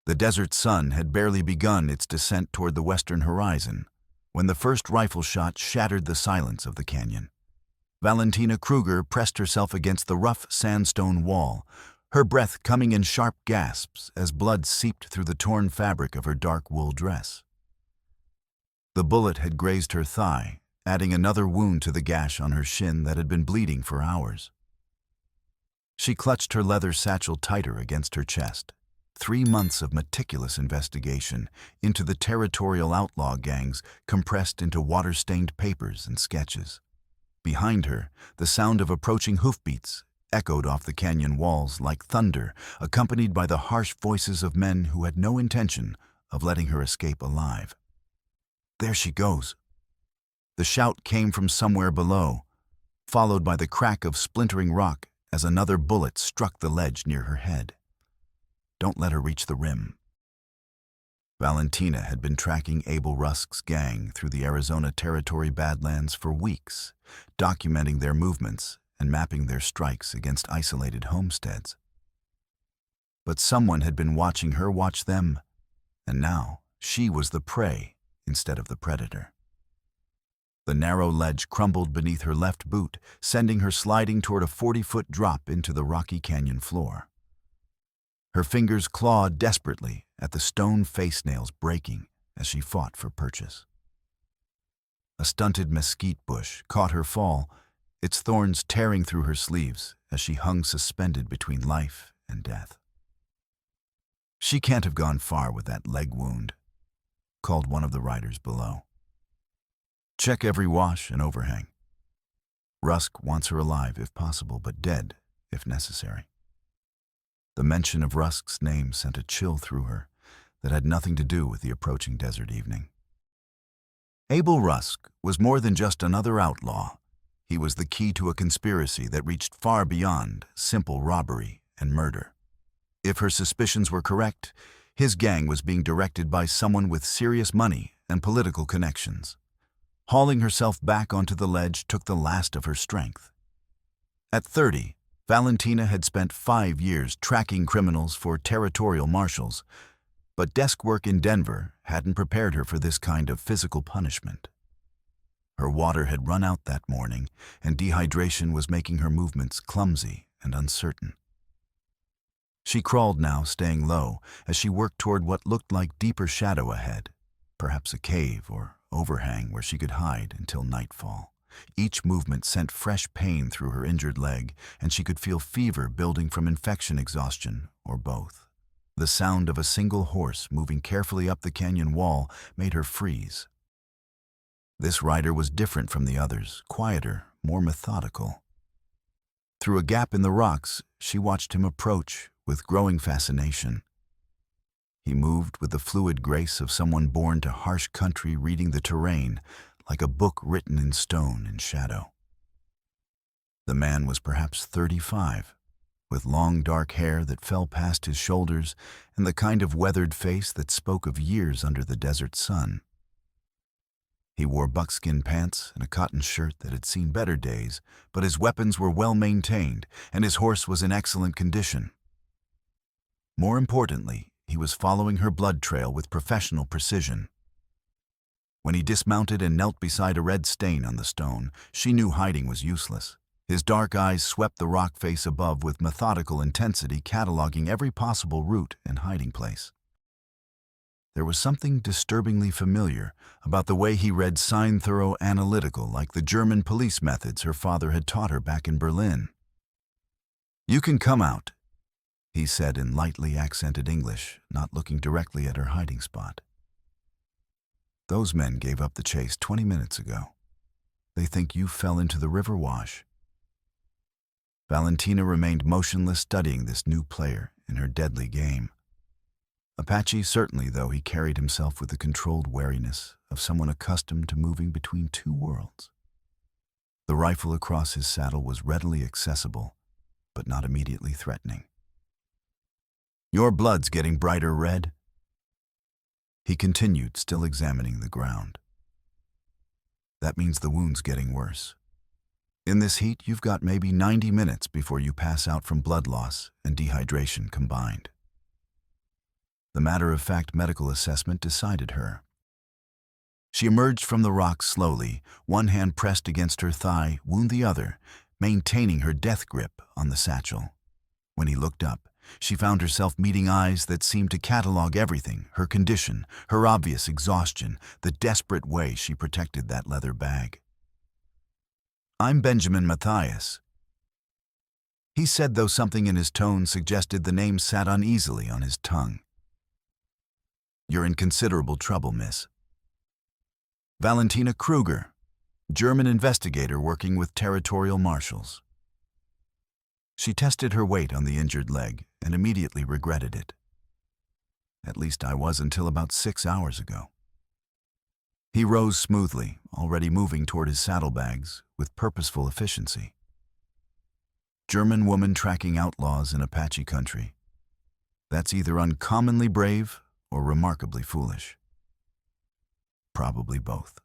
The desert sun had barely begun its descent toward the western horizon when the first rifle shot shattered the silence of the canyon. Valentina Kruger pressed herself against the rough sandstone wall, her breath coming in sharp gasps as blood seeped through the torn fabric of her dark wool dress. The bullet had grazed her thigh, adding another wound to the gash on her shin that had been bleeding for hours. She clutched her leather satchel tighter against her chest. 3 months of meticulous investigation into the territorial outlaw gangs compressed into water-stained papers and sketches. Behind her, the sound of approaching hoofbeats echoed off the canyon walls like thunder, accompanied by the harsh voices of men who had no intention of letting her escape alive. "There she goes." The shout came from somewhere below, followed by the crack of splintering rock as another bullet struck the ledge near her head. "Don't let her reach the rim." Valentina had been tracking Abel Rusk's gang through the Arizona Territory Badlands for weeks, documenting their movements and mapping their strikes against isolated homesteads. But someone had been watching her watch them, and now she was the prey instead of the predator. The narrow ledge crumbled beneath her left boot, sending her sliding toward a 40-foot drop into the rocky canyon floor. Her fingers clawed desperately at the stone face nails breaking as she fought for purchase. A stunted mesquite bush caught her fall, its thorns tearing through her sleeves as she hung suspended between life and death. "She can't have gone far with that leg wound," called one of the riders below. "Check every wash and overhang. Rusk wants her alive if possible, but dead if necessary." The mention of Rusk's name sent a chill through her that had nothing to do with the approaching desert evening. Abel Rusk was more than just another outlaw. He was the key to a conspiracy that reached far beyond simple robbery and murder. If her suspicions were correct, his gang was being directed by someone with serious money and political connections. Hauling herself back onto the ledge took the last of her strength. At 30, Valentina had spent 5 years tracking criminals for territorial marshals, but desk work in Denver hadn't prepared her for this kind of physical punishment. Her water had run out that morning, and dehydration was making her movements clumsy and uncertain. She crawled now, staying low, as she worked toward what looked like deeper shadow ahead, perhaps a cave or overhang where she could hide until nightfall. Each movement sent fresh pain through her injured leg, and she could feel fever building from infection exhaustion, or both. The sound of a single horse moving carefully up the canyon wall made her freeze. This rider was different from the others, quieter, more methodical. Through a gap in the rocks, she watched him approach with growing fascination. He moved with the fluid grace of someone born to harsh country, reading the terrain like a book written in stone and shadow. The man was perhaps 35, with long dark hair that fell past his shoulders and the kind of weathered face that spoke of years under the desert sun. He wore buckskin pants and a cotton shirt that had seen better days, but his weapons were well maintained and his horse was in excellent condition. More importantly, he was following her blood trail with professional precision. When he dismounted and knelt beside a red stain on the stone, she knew hiding was useless. His dark eyes swept the rock face above with methodical intensity, cataloging every possible route and hiding place. There was something disturbingly familiar about the way he read sign, thorough, analytical, like the German police methods her father had taught her back in Berlin. "You can come out," he said in lightly accented English, not looking directly at her hiding spot. "Those men gave up the chase 20 minutes ago. They think you fell into the river wash." Valentina remained motionless, studying this new player in her deadly game. Apache certainly, though he carried himself with the controlled wariness of someone accustomed to moving between two worlds. The rifle across his saddle was readily accessible, but not immediately threatening. "Your blood's getting brighter red." He continued, still examining the ground. "That means the wound's getting worse. In this heat, you've got maybe 90 minutes before you pass out from blood loss and dehydration combined." The matter-of-fact medical assessment decided her. She emerged from the rocks slowly, one hand pressed against her thigh, wound the other, maintaining her death grip on the satchel. When he looked up, she found herself meeting eyes that seemed to catalog everything, her condition, her obvious exhaustion, the desperate way she protected that leather bag. "I'm Benjamin Matthias," he said, though something in his tone suggested the name sat uneasily on his tongue. "You're in considerable trouble, miss." "Valentina Kruger, German investigator working with territorial marshals." She tested her weight on the injured leg and immediately regretted it. "At least I was until about 6 hours ago." He rose smoothly, already moving toward his saddlebags with purposeful efficiency. German woman tracking outlaws in Apache country. That's either uncommonly brave or remarkably foolish. Probably both.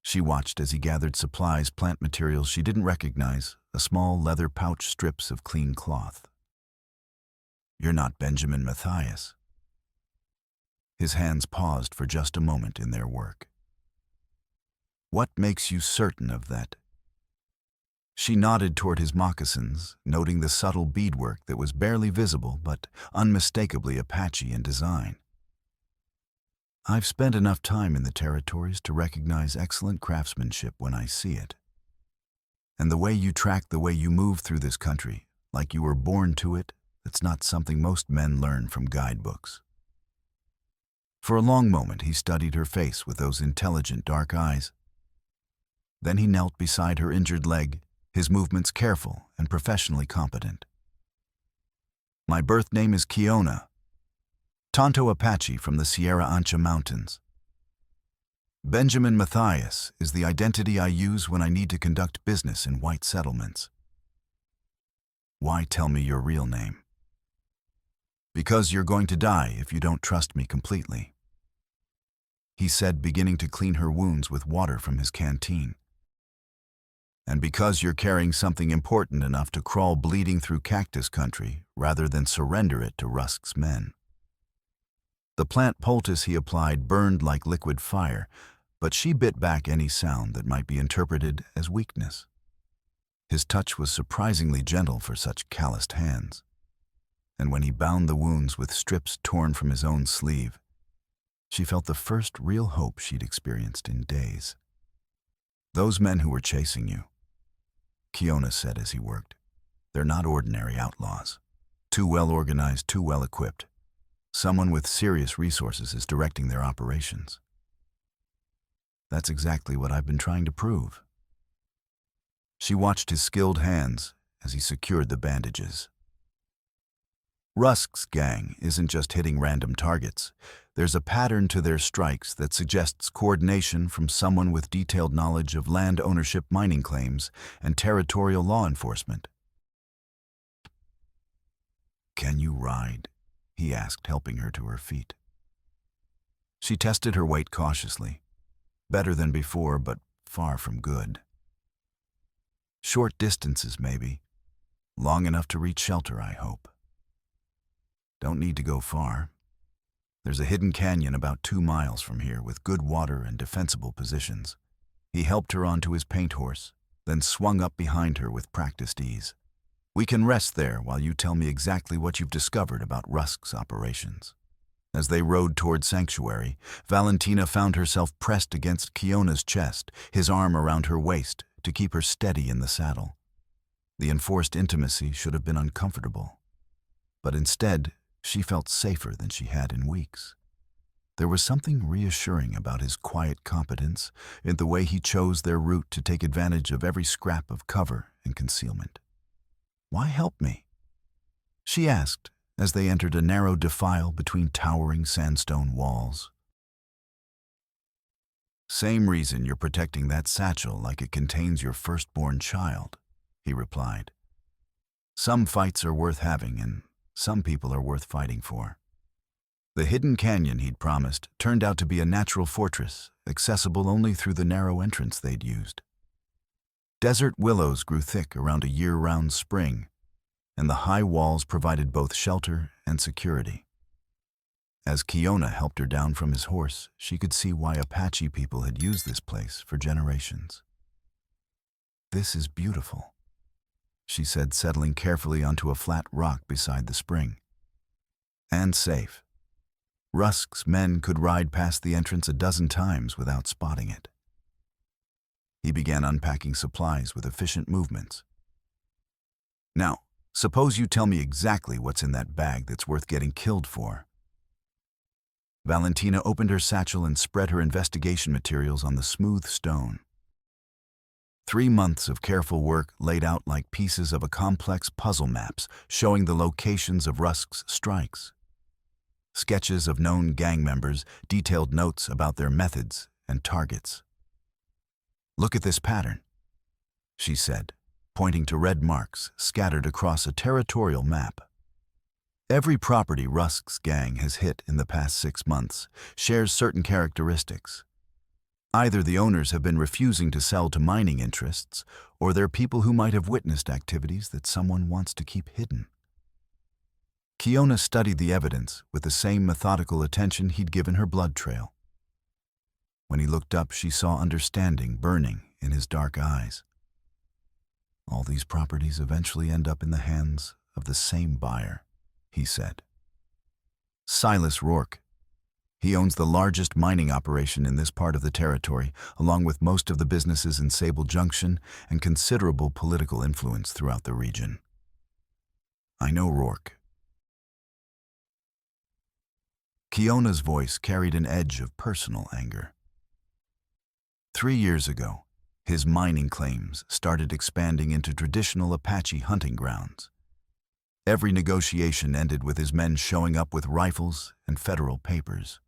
She watched as he gathered supplies, plant materials she didn't recognize, a small leather pouch, strips of clean cloth. "You're not Benjamin Matthias." His hands paused for just a moment in their work. "What makes you certain of that?" She nodded toward his moccasins, noting the subtle beadwork that was barely visible but unmistakably Apache in design. "I've spent enough time in the territories to recognize excellent craftsmanship when I see it. And the way you track, the way you move through this country, like you were born to it, that's not something most men learn from guidebooks." For a long moment he studied her face with those intelligent dark eyes. Then he knelt beside her injured leg, his movements careful and professionally competent. "My birth name is Kiona, Tonto Apache from the Sierra Ancha Mountains. Benjamin Matthias is the identity I use when I need to conduct business in white settlements." "Why tell me your real name?" "Because you're going to die if you don't trust me completely," he said, beginning to clean her wounds with water from his canteen. "And because you're carrying something important enough to crawl bleeding through cactus country rather than surrender it to Rusk's men." The plant poultice he applied burned like liquid fire, but she bit back any sound that might be interpreted as weakness. His touch was surprisingly gentle for such calloused hands. And when he bound the wounds with strips torn from his own sleeve, she felt the first real hope she'd experienced in days. "Those men who were chasing you," Kiona said as he worked, "they're not ordinary outlaws. Too well organized, too well equipped. Someone with serious resources is directing their operations." "That's exactly what I've been trying to prove." She watched his skilled hands as he secured the bandages. "Rusk's gang isn't just hitting random targets. There's a pattern to their strikes that suggests coordination from someone with detailed knowledge of land ownership, mining claims, and territorial law enforcement." "Can you ride?" he asked, helping her to her feet. She tested her weight cautiously. Better than before, but far from good. "Short distances, maybe. Long enough to reach shelter, I hope. Don't need to go far. There's a hidden canyon about 2 miles from here with good water and defensible positions." He helped her onto his paint horse, then swung up behind her with practiced ease. "We can rest there while you tell me exactly what you've discovered about Rusk's operations." As they rode toward Sanctuary, Valentina found herself pressed against Kiona's chest, his arm around her waist to keep her steady in the saddle. The enforced intimacy should have been uncomfortable, but instead, she felt safer than she had in weeks. There was something reassuring about his quiet competence in the way he chose their route to take advantage of every scrap of cover and concealment. "Why help me?" she asked as they entered a narrow defile between towering sandstone walls. "Same reason you're protecting that satchel like it contains your firstborn child," he replied. "Some fights are worth having, and some people are worth fighting for." The hidden canyon he'd promised turned out to be a natural fortress, accessible only through the narrow entrance they'd used. Desert willows grew thick around a year-round spring, and the high walls provided both shelter and security. As Kiona helped her down from his horse, she could see why Apache people had used this place for generations. "This is beautiful," she said, settling carefully onto a flat rock beside the spring. "And safe. Rusk's men could ride past the entrance a dozen times without spotting it." He began unpacking supplies with efficient movements. "Now, suppose you tell me exactly what's in that bag that's worth getting killed for." Valentina opened her satchel and spread her investigation materials on the smooth stone. 3 months of careful work laid out like pieces of a complex puzzle maps showing the locations of Rusk's strikes. Sketches of known gang members, detailed notes about their methods and targets. "Look at this pattern," she said, pointing to red marks scattered across a territorial map. Every property Rusk's gang has hit in the past 6 months shares certain characteristics. Either the owners have been refusing to sell to mining interests, or they're people who might have witnessed activities that someone wants to keep hidden. Kiona studied the evidence with the same methodical attention he'd given her blood trail. When he looked up, she saw understanding burning in his dark eyes. "All these properties eventually end up in the hands of the same buyer," he said. "Silas Rourke. He owns the largest mining operation in this part of the territory, along with most of the businesses in Sable Junction and considerable political influence throughout the region. I know Rourke." Kiona's voice carried an edge of personal anger. 3 years ago, his mining claims started expanding into traditional Apache hunting grounds. Every negotiation ended with his men showing up with rifles and federal papers.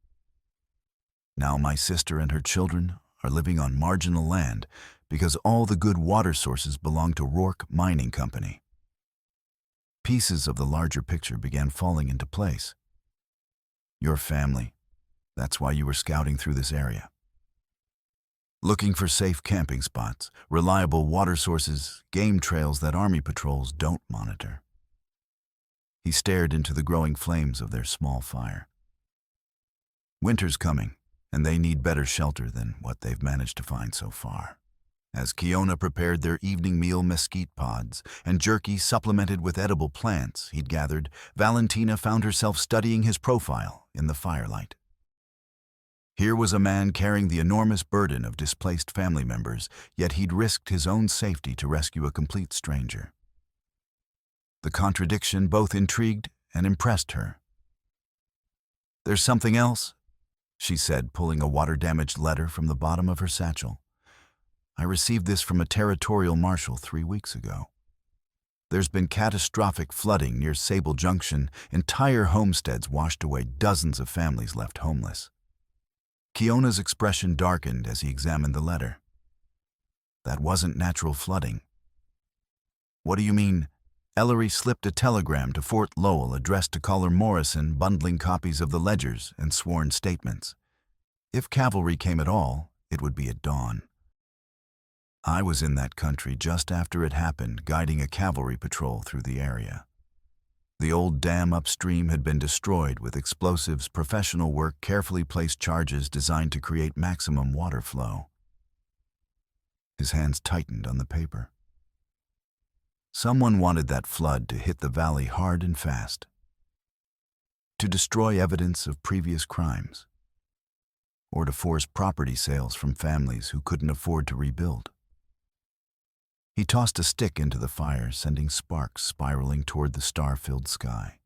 Now my sister and her children are living on marginal land because all the good water sources belong to Rourke Mining Company. Pieces of the larger picture began falling into place. Your family, that's why you were scouting through this area. Looking for safe camping spots, reliable water sources, game trails that army patrols don't monitor. He stared into the growing flames of their small fire. Winter's coming, and they need better shelter than what they've managed to find so far. As Kiona prepared their evening meal mesquite pods and jerky supplemented with edible plants he'd gathered, Valentina found herself studying his profile in the firelight. Here was a man carrying the enormous burden of displaced family members, yet he'd risked his own safety to rescue a complete stranger. The contradiction both intrigued and impressed her. "There's something else," she said, pulling a water-damaged letter from the bottom of her satchel. "I received this from a territorial marshal 3 weeks ago. There's been catastrophic flooding near Sable Junction, entire homesteads washed away, dozens of families left homeless." Kiona's expression darkened as he examined the letter. "That wasn't natural flooding." "What do you mean?" Ellery slipped a telegram to Fort Lowell addressed to Caller Morrison, bundling copies of the ledgers and sworn statements. If cavalry came at all, it would be at dawn. "I was in that country just after it happened, guiding a cavalry patrol through the area. The old dam upstream had been destroyed with explosives, professional work, carefully placed charges designed to create maximum water flow." His hands tightened on the paper. Someone wanted that flood to hit the valley hard and fast, to destroy evidence of previous crimes, or to force property sales from families who couldn't afford to rebuild. He tossed a stick into the fire, sending sparks spiraling toward the star-filled sky.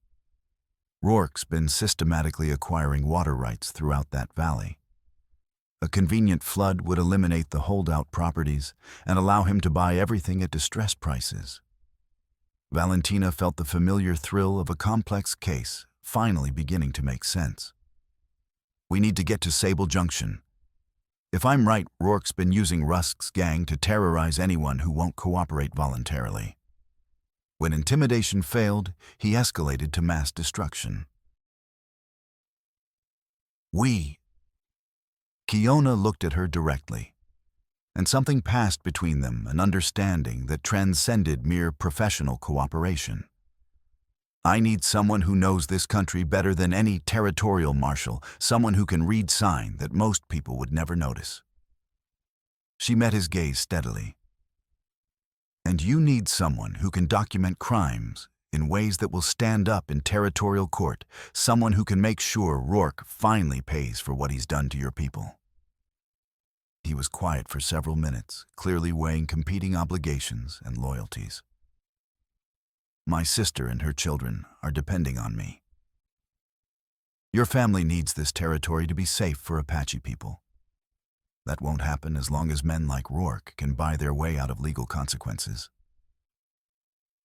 Rourke's been systematically acquiring water rights throughout that valley. A convenient flood would eliminate the holdout properties and allow him to buy everything at distressed prices. Valentina felt the familiar thrill of a complex case finally beginning to make sense. "We need to get to Sable Junction. If I'm right, Rourke's been using Rusk's gang to terrorize anyone who won't cooperate voluntarily. When intimidation failed, he escalated to mass destruction." Kiona looked at her directly, and something passed between them, an understanding that transcended mere professional cooperation. I need someone who knows this country better than any territorial marshal, someone who can read sign that most people would never notice. She met his gaze steadily. And you need someone who can document crimes in ways that will stand up in territorial court, someone who can make sure Rourke finally pays for what he's done to your people. He was quiet for several minutes, clearly weighing competing obligations and loyalties. My sister and her children are depending on me. Your family needs this territory to be safe for Apache people. That won't happen as long as men like Rourke can buy their way out of legal consequences.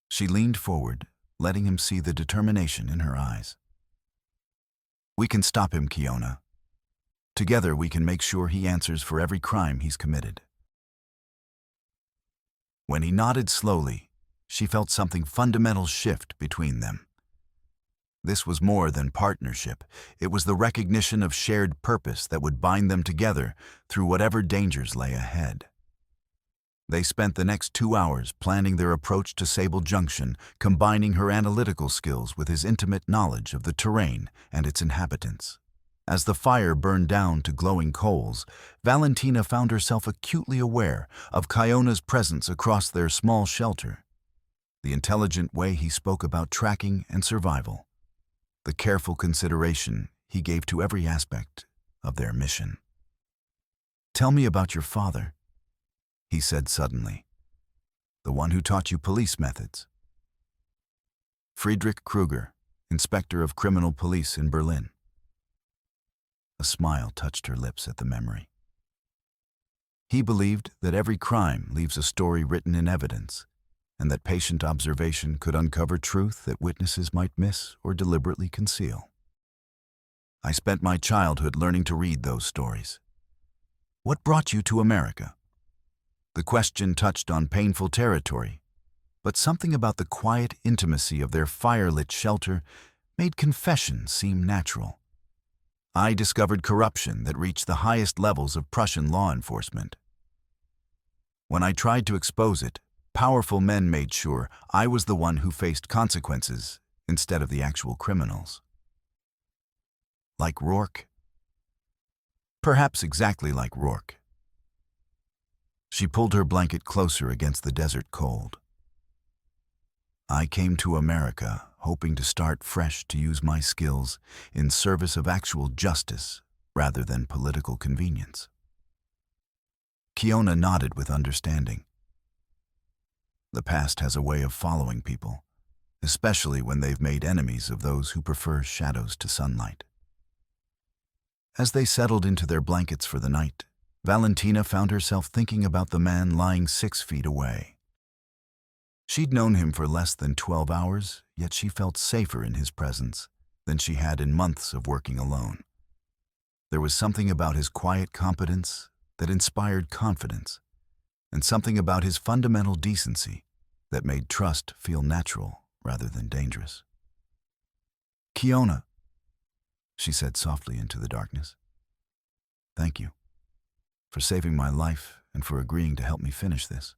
She leaned forward, letting him see the determination in her eyes. We can stop him, Kiona. Together we can make sure he answers for every crime he's committed. When he nodded slowly, she felt something fundamental shift between them. This was more than partnership. It was the recognition of shared purpose that would bind them together through whatever dangers lay ahead. They spent the next 2 hours planning their approach to Sable Junction, combining her analytical skills with his intimate knowledge of the terrain and its inhabitants. As the fire burned down to glowing coals, Valentina found herself acutely aware of Kiona's presence across their small shelter. The intelligent way he spoke about tracking and survival. The careful consideration he gave to every aspect of their mission. Tell me about your father, he said suddenly. The one who taught you police methods. Friedrich Kruger, Inspector of Criminal Police in Berlin. A smile touched her lips at the memory. He believed that every crime leaves a story written in evidence, and that patient observation could uncover truth that witnesses might miss or deliberately conceal. I spent my childhood learning to read those stories. What brought you to America? The question touched on painful territory, but something about the quiet intimacy of their fire-lit shelter made confession seem natural. I discovered corruption that reached the highest levels of Prussian law enforcement. When I tried to expose it, powerful men made sure I was the one who faced consequences instead of the actual criminals. Like Rourke? Perhaps exactly like Rourke. She pulled her blanket closer against the desert cold. I came to America hoping to start fresh to use my skills in service of actual justice rather than political convenience. Kiona nodded with understanding. The past has a way of following people, especially when they've made enemies of those who prefer shadows to sunlight. As they settled into their blankets for the night, Valentina found herself thinking about the man lying 6 feet away. She'd known him for less than 12 hours, yet she felt safer in his presence than she had in months of working alone. There was something about his quiet competence that inspired confidence, and something about his fundamental decency that made trust feel natural rather than dangerous. Kiona, she said softly into the darkness. Thank you for saving my life and for agreeing to help me finish this.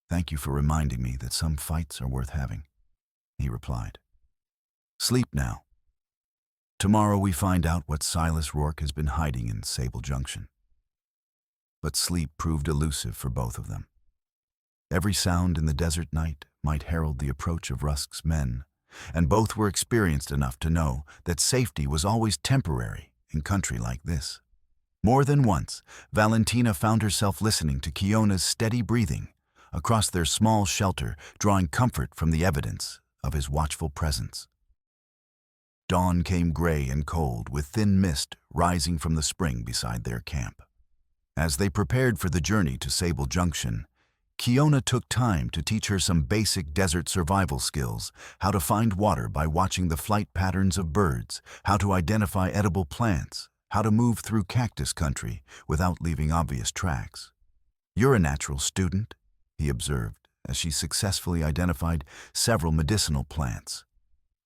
Thank you for reminding me that some fights are worth having, he replied. Sleep now. Tomorrow we find out what Silas Rourke has been hiding in Sable Junction. But sleep proved elusive for both of them. Every sound in the desert night might herald the approach of Rusk's men, and both were experienced enough to know that safety was always temporary in country like this. More than once, Valentina found herself listening to Kiona's steady breathing across their small shelter, drawing comfort from the evidence of his watchful presence. Dawn came gray and cold, with thin mist rising from the spring beside their camp. As they prepared for the journey to Sable Junction, Kiona took time to teach her some basic desert survival skills, how to find water by watching the flight patterns of birds, how to identify edible plants, how to move through cactus country without leaving obvious tracks. You're a natural student, he observed, as she successfully identified several medicinal plants.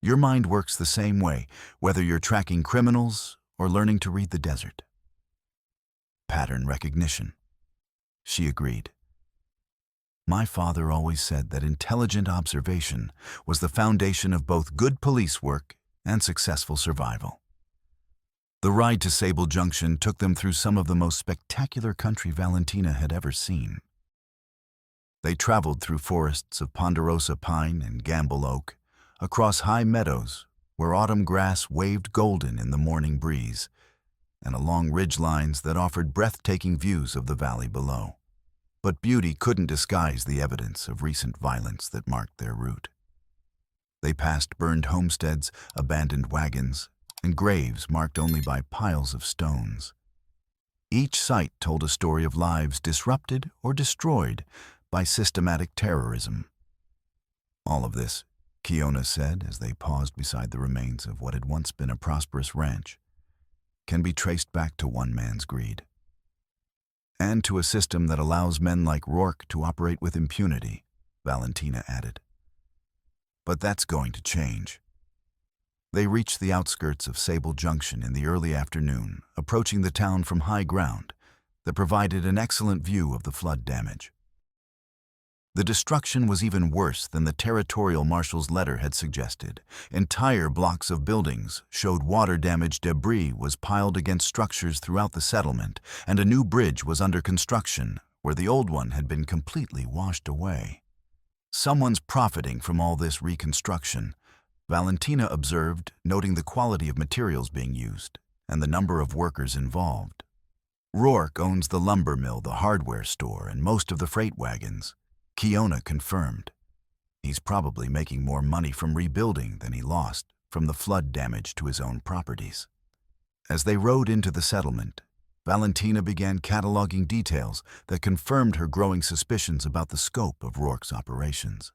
Your mind works the same way, whether you're tracking criminals or learning to read the desert. Pattern recognition, she agreed. My father always said that intelligent observation was the foundation of both good police work and successful survival. The ride to Sable Junction took them through some of the most spectacular country Valentina had ever seen. They traveled through forests of ponderosa pine and gamble oak, across high meadows where autumn grass waved golden in the morning breeze, and along ridgelines that offered breathtaking views of the valley below. But beauty couldn't disguise the evidence of recent violence that marked their route. They passed burned homesteads, abandoned wagons, and graves marked only by piles of stones. Each site told a story of lives disrupted or destroyed by systematic terrorism. All of this, Kiona said as they paused beside the remains of what had once been a prosperous ranch, can be traced back to one man's greed. And to a system that allows men like Rourke to operate with impunity, Valentina added. But that's going to change. They reached the outskirts of Sable Junction in the early afternoon, approaching the town from high ground that provided an excellent view of the flood damage. The destruction was even worse than the territorial marshal's letter had suggested. Entire blocks of buildings showed water-damaged debris was piled against structures throughout the settlement, and a new bridge was under construction where the old one had been completely washed away. Someone's profiting from all this reconstruction, Valentina observed, noting the quality of materials being used and the number of workers involved. Rourke owns the lumber mill, the hardware store, and most of the freight wagons. Kiona confirmed. He's probably making more money from rebuilding than he lost from the flood damage to his own properties. As they rode into the settlement, Valentina began cataloging details that confirmed her growing suspicions about the scope of Rourke's operations.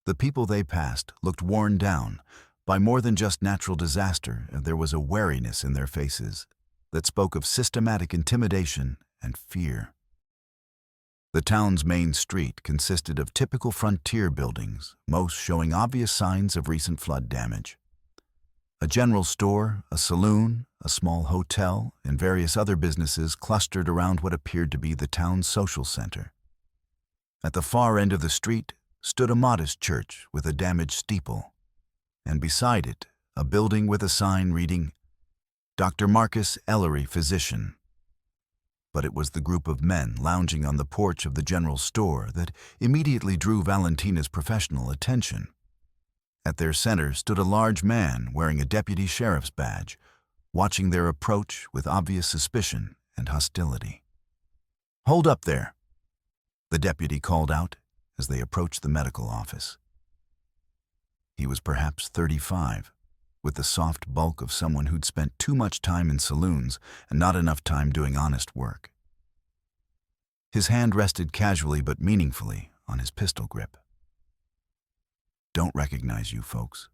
The people they passed looked worn down by more than just natural disaster, and there was a wariness in their faces that spoke of systematic intimidation and fear. The town's main street consisted of typical frontier buildings, most showing obvious signs of recent flood damage. A general store, a saloon, a small hotel, and various other businesses clustered around what appeared to be the town's social center. At the far end of the street stood a modest church with a damaged steeple, and beside it, a building with a sign reading, Dr. Marcus Ellery, Physician. But it was the group of men lounging on the porch of the general store that immediately drew Valentina's professional attention. At their center stood a large man wearing a deputy sheriff's badge, watching their approach with obvious suspicion and hostility. "Hold up there," the deputy called out as they approached the medical office. He was perhaps 35, with the soft bulk of someone who'd spent too much time in saloons and not enough time doing honest work. His hand rested casually but meaningfully on his pistol grip. "Don't recognize you folks."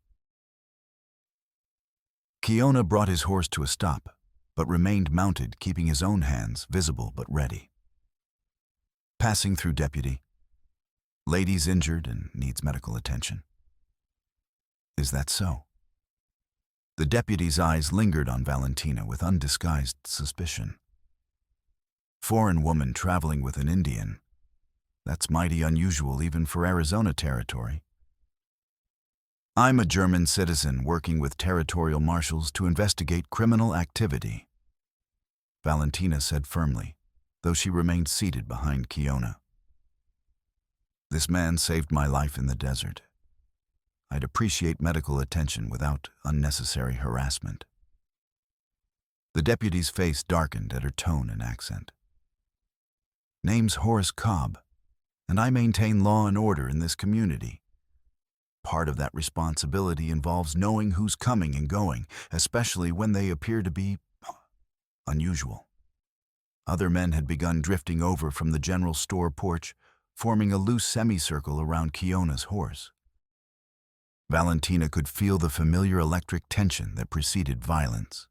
Kiona brought his horse to a stop, but remained mounted, keeping his own hands visible but ready. "Passing through, deputy. Lady's injured and needs medical attention." "Is that so?" The deputy's eyes lingered on Valentina with undisguised suspicion. "Foreign woman traveling with an Indian. That's mighty unusual even for Arizona territory." "I'm a German citizen working with territorial marshals to investigate criminal activity," Valentina said firmly, though she remained seated behind Kiona. "This man saved my life in the desert. I'd appreciate medical attention without unnecessary harassment." The deputy's face darkened at her tone and accent. "Name's Horace Cobb, and I maintain law and order in this community. Part of that responsibility involves knowing who's coming and going, especially when they appear to be unusual." Other men had begun drifting over from the general store porch, forming a loose semicircle around Kiona's horse. Valentina could feel the familiar electric tension that preceded violence.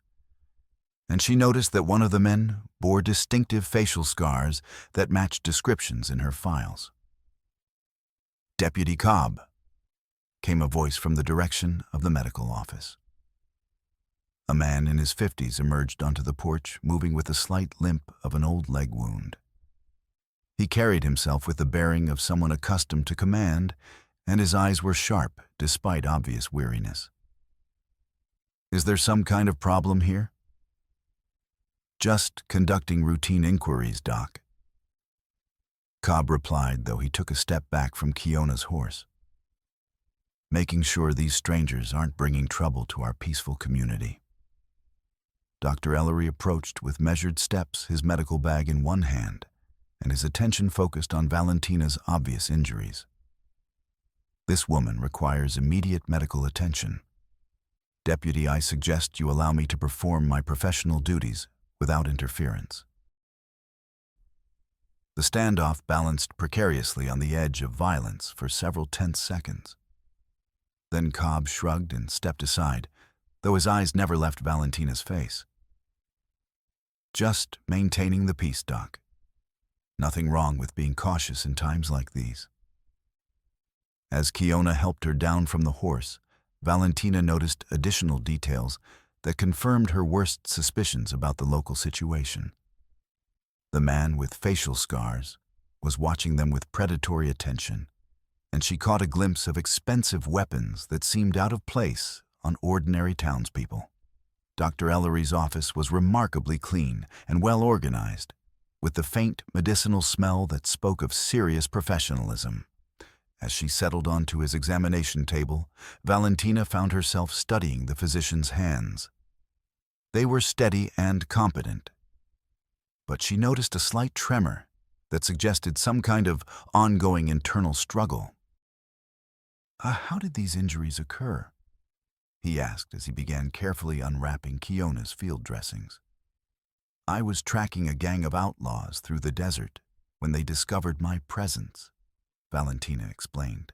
And she noticed that one of the men bore distinctive facial scars that matched descriptions in her files. "Deputy Cobb," came a voice from the direction of the medical office. A man in his 50s emerged onto the porch, moving with the slight limp of an old leg wound. He carried himself with the bearing of someone accustomed to command, and his eyes were sharp despite obvious weariness. "Is there some kind of problem here?" "Just conducting routine inquiries, Doc," Cobb replied, though he took a step back from Kiona's horse. "Making sure these strangers aren't bringing trouble to our peaceful community." Dr. Ellery approached with measured steps, his medical bag in one hand, and his attention focused on Valentina's obvious injuries. "This woman requires immediate medical attention. Deputy, I suggest you allow me to perform my professional duties without interference." The standoff balanced precariously on the edge of violence for several tense seconds. Then Cobb shrugged and stepped aside, though his eyes never left Valentina's face. "Just maintaining the peace, Doc. Nothing wrong with being cautious in times like these." As Kiona helped her down from the horse, Valentina noticed additional details that confirmed her worst suspicions about the local situation. The man with facial scars was watching them with predatory attention, and she caught a glimpse of expensive weapons that seemed out of place on ordinary townspeople. Dr. Ellery's office was remarkably clean and well organized, with the faint medicinal smell that spoke of serious professionalism. As she settled onto his examination table, Valentina found herself studying the physician's hands. They were steady and competent, but she noticed a slight tremor that suggested some kind of ongoing internal struggle. How did these injuries occur?" he asked as he began carefully unwrapping Kiona's field dressings. "I was tracking a gang of outlaws through the desert when they discovered my presence," Valentina explained.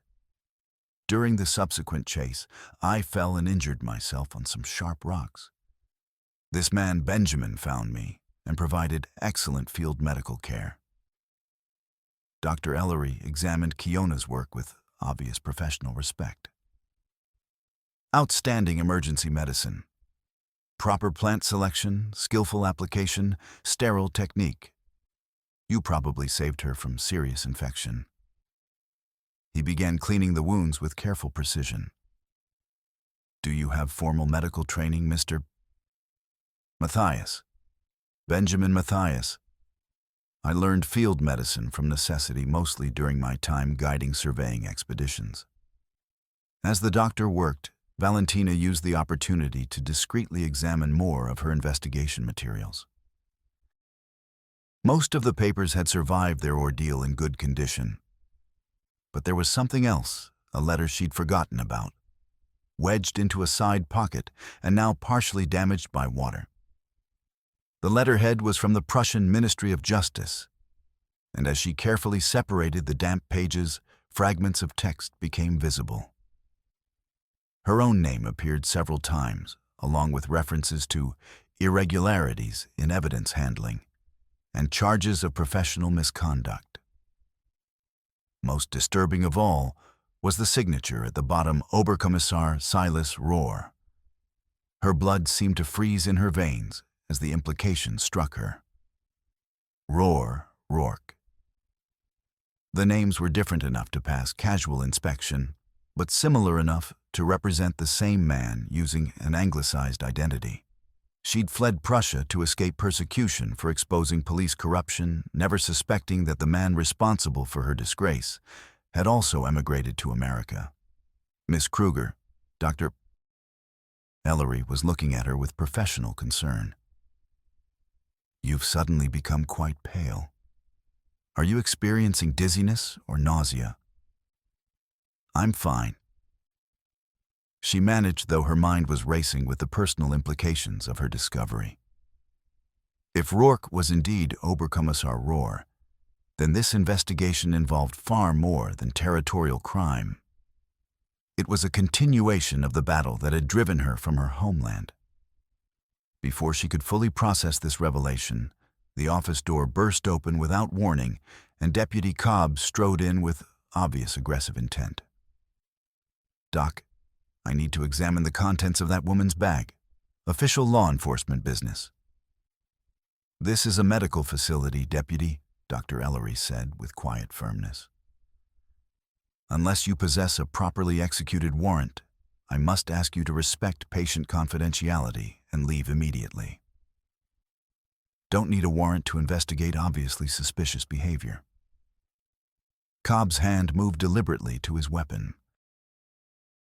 "During the subsequent chase, I fell and injured myself on some sharp rocks. This man Benjamin found me and provided excellent field medical care." Dr. Ellery examined Kiona's work with obvious professional respect. "Outstanding emergency medicine. Proper plant selection, skillful application, sterile technique. You probably saved her from serious infection." He began cleaning the wounds with careful precision. "Do you have formal medical training, Mr. Matthias?" "Benjamin Matthias. I learned field medicine from necessity mostly during my time guiding surveying expeditions." As the doctor worked, Valentina used the opportunity to discreetly examine more of her investigation materials. Most of the papers had survived their ordeal in good condition. But there was something else, a letter she'd forgotten about, wedged into a side pocket and now partially damaged by water. The letterhead was from the Prussian Ministry of Justice, and as she carefully separated the damp pages, fragments of text became visible. Her own name appeared several times, along with references to irregularities in evidence handling and charges of professional misconduct. Most disturbing of all was the signature at the bottom, Oberkommissar Silas Rohr. Her blood seemed to freeze in her veins as the implication struck her. Rourke. The names were different enough to pass casual inspection, but similar enough to represent the same man using an anglicized identity. She'd fled Prussia to escape persecution for exposing police corruption, never suspecting that the man responsible for her disgrace had also emigrated to America. Miss Kruger, Dr. Ellery was looking at her with professional concern. "You've suddenly become quite pale. Are you experiencing dizziness or nausea?" "I'm fine." She managed, though her mind was racing with the personal implications of her discovery. If Rourke was indeed Oberkommissar Rohr, then this investigation involved far more than territorial crime. It was a continuation of the battle that had driven her from her homeland. Before she could fully process this revelation, the office door burst open without warning, and Deputy Cobb strode in with obvious aggressive intent. "Doc, I need to examine the contents of that woman's bag. Official law enforcement business." "This is a medical facility, Deputy," Dr. Ellery said with quiet firmness. "Unless you possess a properly executed warrant, I must ask you to respect patient confidentiality and leave immediately. Don't need a warrant to investigate obviously suspicious behavior." Cobb's hand moved deliberately to his weapon.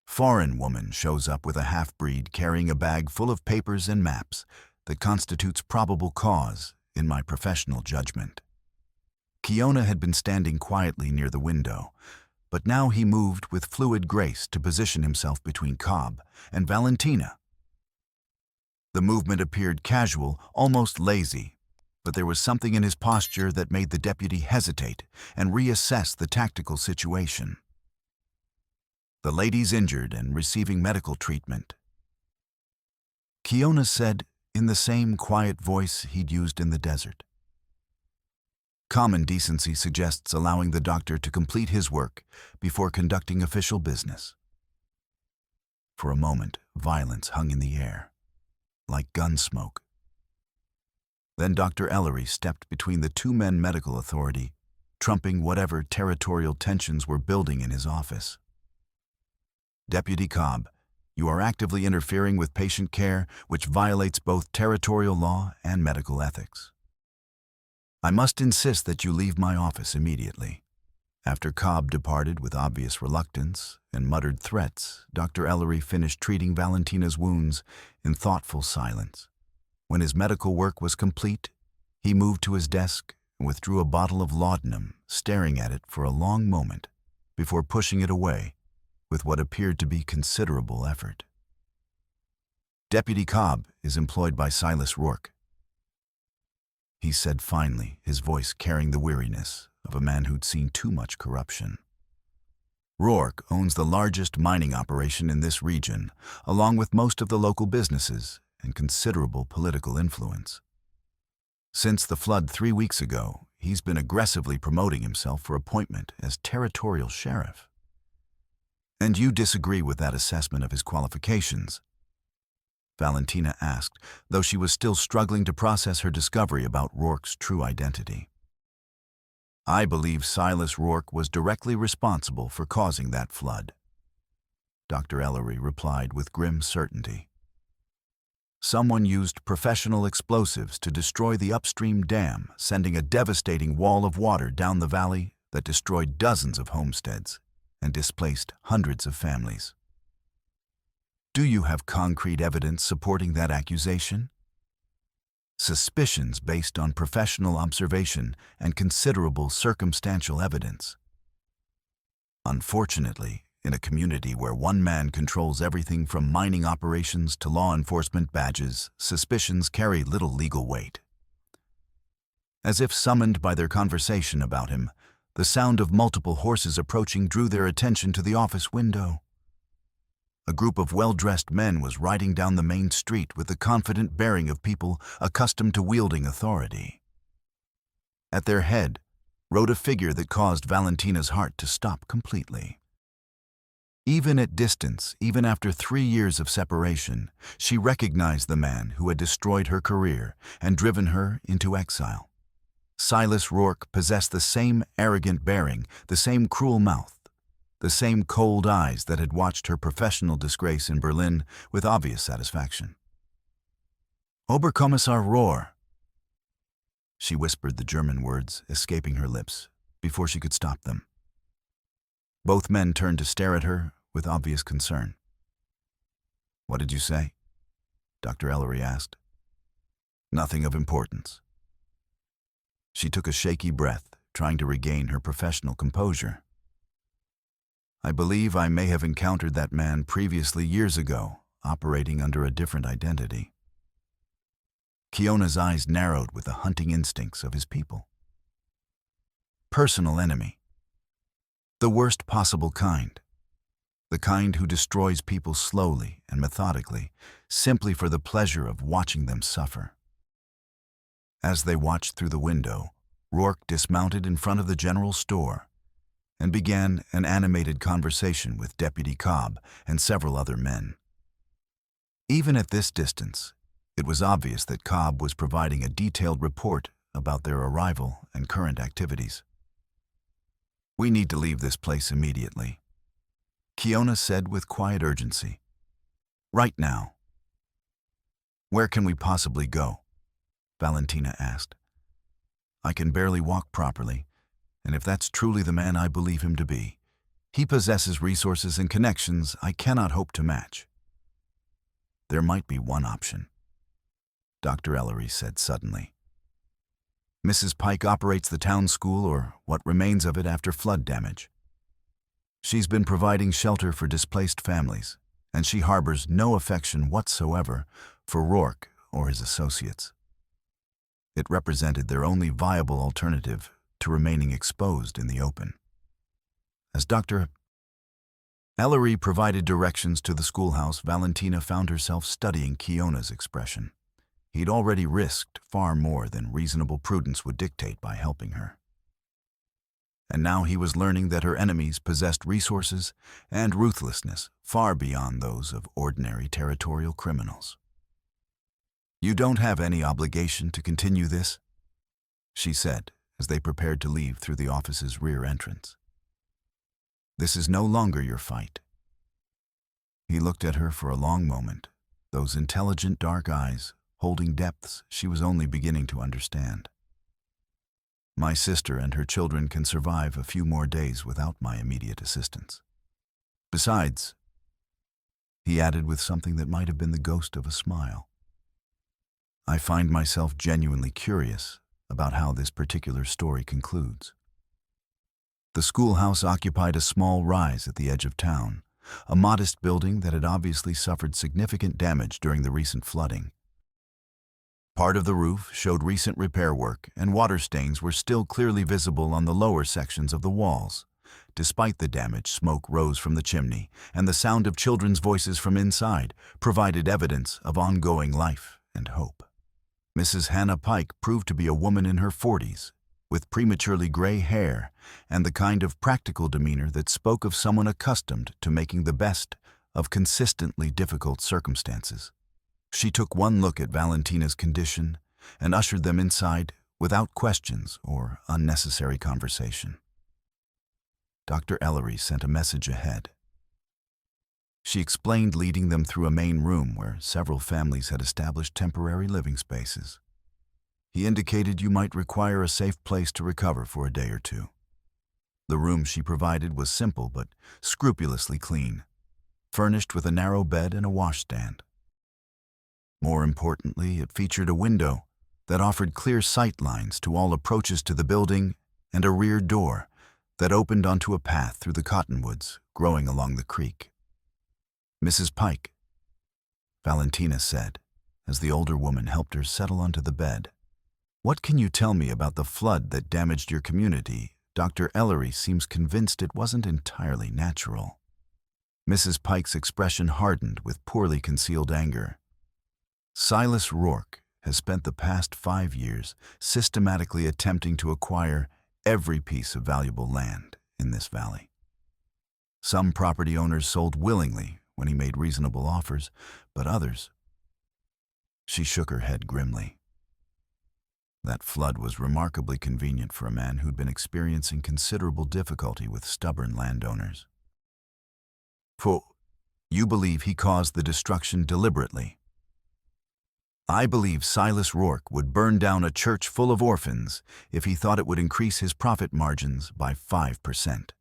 "Foreign woman shows up with a half-breed carrying a bag full of papers and maps that constitutes probable cause, in my professional judgment." Kiona had been standing quietly near the window, but now he moved with fluid grace to position himself between Cobb and Valentina. The movement appeared casual, almost lazy, but there was something in his posture that made the deputy hesitate and reassess the tactical situation. "The lady's injured and receiving medical treatment," Kiona said in the same quiet voice he'd used in the desert. Common decency suggests allowing the doctor to complete his work before conducting official business. For a moment, violence hung in the air, like gunsmoke. Then Dr. Ellery stepped between the two men medical authority, trumping whatever territorial tensions were building in his office. "Deputy Cobb, you are actively interfering with patient care, which violates both territorial law and medical ethics. I must insist that you leave my office immediately." After Cobb departed with obvious reluctance and muttered threats, Dr. Ellery finished treating Valentina's wounds in thoughtful silence. When his medical work was complete, he moved to his desk and withdrew a bottle of laudanum, staring at it for a long moment before pushing it away with what appeared to be considerable effort. "Deputy Cobb is employed by Silas Rourke," he said finally, his voice carrying the weariness of a man who'd seen too much corruption. "Rourke owns the largest mining operation in this region, along with most of the local businesses and considerable political influence. Since the flood 3 weeks ago, he's been aggressively promoting himself for appointment as territorial sheriff. And you disagree with that assessment of his qualifications?" Valentina asked, though she was still struggling to process her discovery about Rourke's true identity. "I believe Silas Rourke was directly responsible for causing that flood," Dr. Ellery replied with grim certainty. "Someone used professional explosives to destroy the upstream dam, sending a devastating wall of water down the valley that destroyed dozens of homesteads and displaced hundreds of families. Do you have concrete evidence supporting that accusation?" "Suspicions based on professional observation and considerable circumstantial evidence. Unfortunately, in a community where one man controls everything from mining operations to law enforcement badges, suspicions carry little legal weight." As if summoned by their conversation about him, the sound of multiple horses approaching drew their attention to the office window. A group of well-dressed men was riding down the main street with the confident bearing of people accustomed to wielding authority. At their head rode a figure that caused Valentina's heart to stop completely. Even at distance, even after 3 years of separation, she recognized the man who had destroyed her career and driven her into exile. Silas Rourke possessed the same arrogant bearing, the same cruel mouth, the same cold eyes that had watched her professional disgrace in Berlin with obvious satisfaction. "Oberkommissar Rohr," she whispered the German words, escaping her lips, before she could stop them. Both men turned to stare at her with obvious concern. "What did you say?" Dr. Ellery asked. "Nothing of importance." She took a shaky breath, trying to regain her professional composure. "I believe I may have encountered that man previously years ago, operating under a different identity." Kiona's eyes narrowed with the hunting instincts of his people. "Personal enemy. The worst possible kind. The kind who destroys people slowly and methodically, simply for the pleasure of watching them suffer." As they watched through the window, Rourke dismounted in front of the general store and began an animated conversation with Deputy Cobb and several other men. Even at this distance, it was obvious that Cobb was providing a detailed report about their arrival and current activities. "We need to leave this place immediately," Kiona said with quiet urgency. "Right now." "Where can we possibly go?" Valentina asked. "I can barely walk properly, and if that's truly the man I believe him to be, he possesses resources and connections I cannot hope to match." "There might be one option," Dr. Ellery said suddenly. "Mrs. Pike operates the town school, or what remains of it, after flood damage. She's been providing shelter for displaced families, and she harbors no affection whatsoever for Rourke or his associates. It represented their only viable alternative to remaining exposed in the open." As Dr. Ellery provided directions to the schoolhouse, Valentina found herself studying Kiona's expression. He'd already risked far more than reasonable prudence would dictate by helping her. And now he was learning that her enemies possessed resources and ruthlessness far beyond those of ordinary territorial criminals. "You don't have any obligation to continue this," she said as they prepared to leave through the office's rear entrance. "This is no longer your fight." He looked at her for a long moment, those intelligent dark eyes holding depths she was only beginning to understand. "My sister and her children can survive a few more days without my immediate assistance. Besides," he added with something that might have been the ghost of a smile, "I find myself genuinely curious about how this particular story concludes." The schoolhouse occupied a small rise at the edge of town, a modest building that had obviously suffered significant damage during the recent flooding. Part of the roof showed recent repair work, and water stains were still clearly visible on the lower sections of the walls. Despite the damage, smoke rose from the chimney, and the sound of children's voices from inside provided evidence of ongoing life and hope. Mrs. Hannah Pike proved to be a woman in her 40s, with prematurely gray hair and the kind of practical demeanor that spoke of someone accustomed to making the best of consistently difficult circumstances. She took one look at Valentina's condition and ushered them inside without questions or unnecessary conversation. Dr. Ellery sent a message ahead. She explained, leading them through a main room where several families had established temporary living spaces. He indicated you might require a safe place to recover for a day or two. The room she provided was simple but scrupulously clean, furnished with a narrow bed and a washstand. More importantly, it featured a window that offered clear sight lines to all approaches to the building and a rear door that opened onto a path through the cottonwoods growing along the creek. "Mrs. Pike," Valentina said, as the older woman helped her settle onto the bed, "what can you tell me about the flood that damaged your community? Dr. Ellery seems convinced it wasn't entirely natural." Mrs. Pike's expression hardened with poorly concealed anger. "Silas Rourke has spent the past 5 years systematically attempting to acquire every piece of valuable land in this valley. Some property owners sold willingly when he made reasonable offers, but others—" She shook her head grimly. That flood was remarkably convenient for a man who'd been experiencing considerable difficulty with stubborn landowners. "You believe he caused the destruction deliberately?" "I believe Silas Rourke would burn down a church full of orphans if he thought it would increase his profit margins by 5%.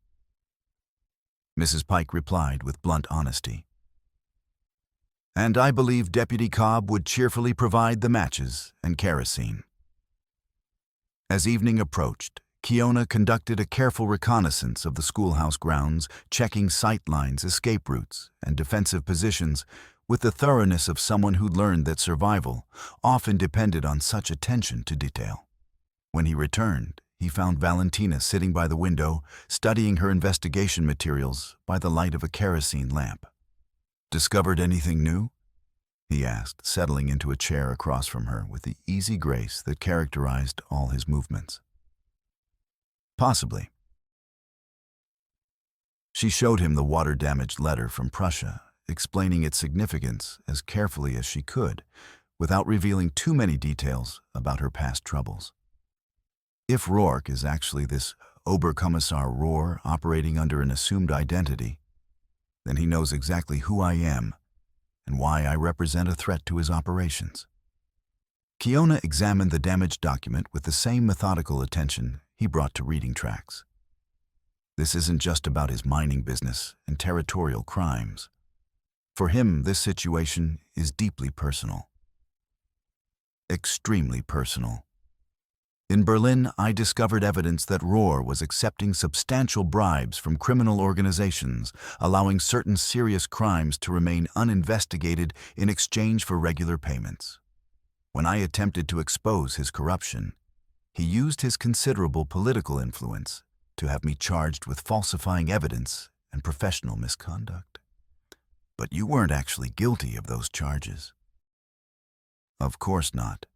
Mrs. Pike replied with blunt honesty. "And I believe Deputy Cobb would cheerfully provide the matches and kerosene." As evening approached, Kiona conducted a careful reconnaissance of the schoolhouse grounds, checking sight lines, escape routes, and defensive positions with the thoroughness of someone who'd learned that survival often depended on such attention to detail. When he returned, he found Valentina sitting by the window, studying her investigation materials by the light of a kerosene lamp. "Discovered anything new?" he asked, settling into a chair across from her with the easy grace that characterized all his movements. "Possibly." She showed him the water-damaged letter from Prussia, explaining its significance as carefully as she could, without revealing too many details about her past troubles. If Rourke is actually this Oberkommissar Rohr operating under an assumed identity, then he knows exactly who I am and why I represent a threat to his operations. Kiona examined the damaged document with the same methodical attention he brought to reading tracks. This isn't just about his mining business and territorial crimes. For him, this situation is deeply personal. Extremely personal. In Berlin, I discovered evidence that Rohr was accepting substantial bribes from criminal organizations, allowing certain serious crimes to remain uninvestigated in exchange for regular payments. When I attempted to expose his corruption, he used his considerable political influence to have me charged with falsifying evidence and professional misconduct. But you weren't actually guilty of those charges. Of course not.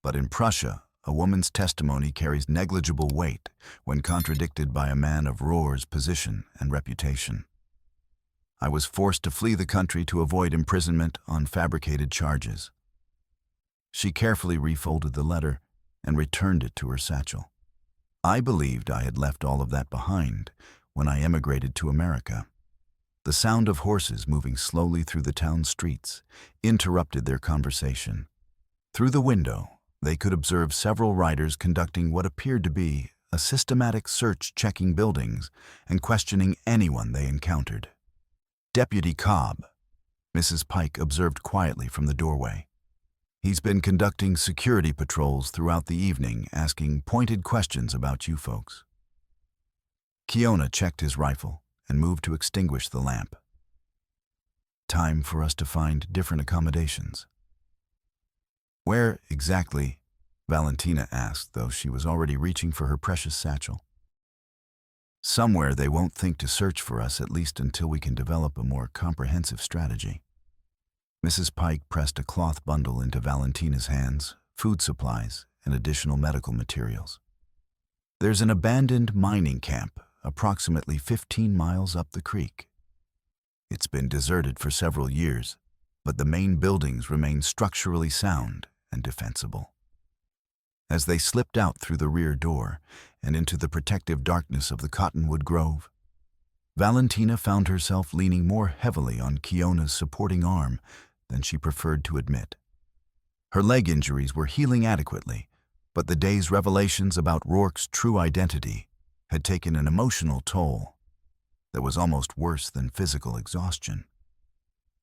But in Prussia, a woman's testimony carries negligible weight when contradicted by a man of Rohr's position and reputation. I was forced to flee the country to avoid imprisonment on fabricated charges. She carefully refolded the letter and returned it to her satchel. I believed I had left all of that behind when I emigrated to America. The sound of horses moving slowly through the town streets interrupted their conversation. Through the window, they could observe several riders conducting what appeared to be a systematic search, checking buildings and questioning anyone they encountered. Deputy Cobb, Mrs. Pike observed quietly from the doorway. He's been conducting security patrols throughout the evening, asking pointed questions about you folks. Kiona checked his rifle and moved to extinguish the lamp. Time for us to find different accommodations. Where exactly? Valentina asked, though she was already reaching for her precious satchel. Somewhere they won't think to search for us, at least until we can develop a more comprehensive strategy. Mrs. Pike pressed a cloth bundle into Valentina's hands, food supplies, and additional medical materials. There's an abandoned mining camp approximately 15 miles up the creek. It's been deserted for several years, but the main buildings remain structurally sound and defensible. As they slipped out through the rear door and into the protective darkness of the cottonwood grove, Valentina found herself leaning more heavily on Kiona's supporting arm than she preferred to admit. Her leg injuries were healing adequately, but the day's revelations about Rourke's true identity had taken an emotional toll that was almost worse than physical exhaustion.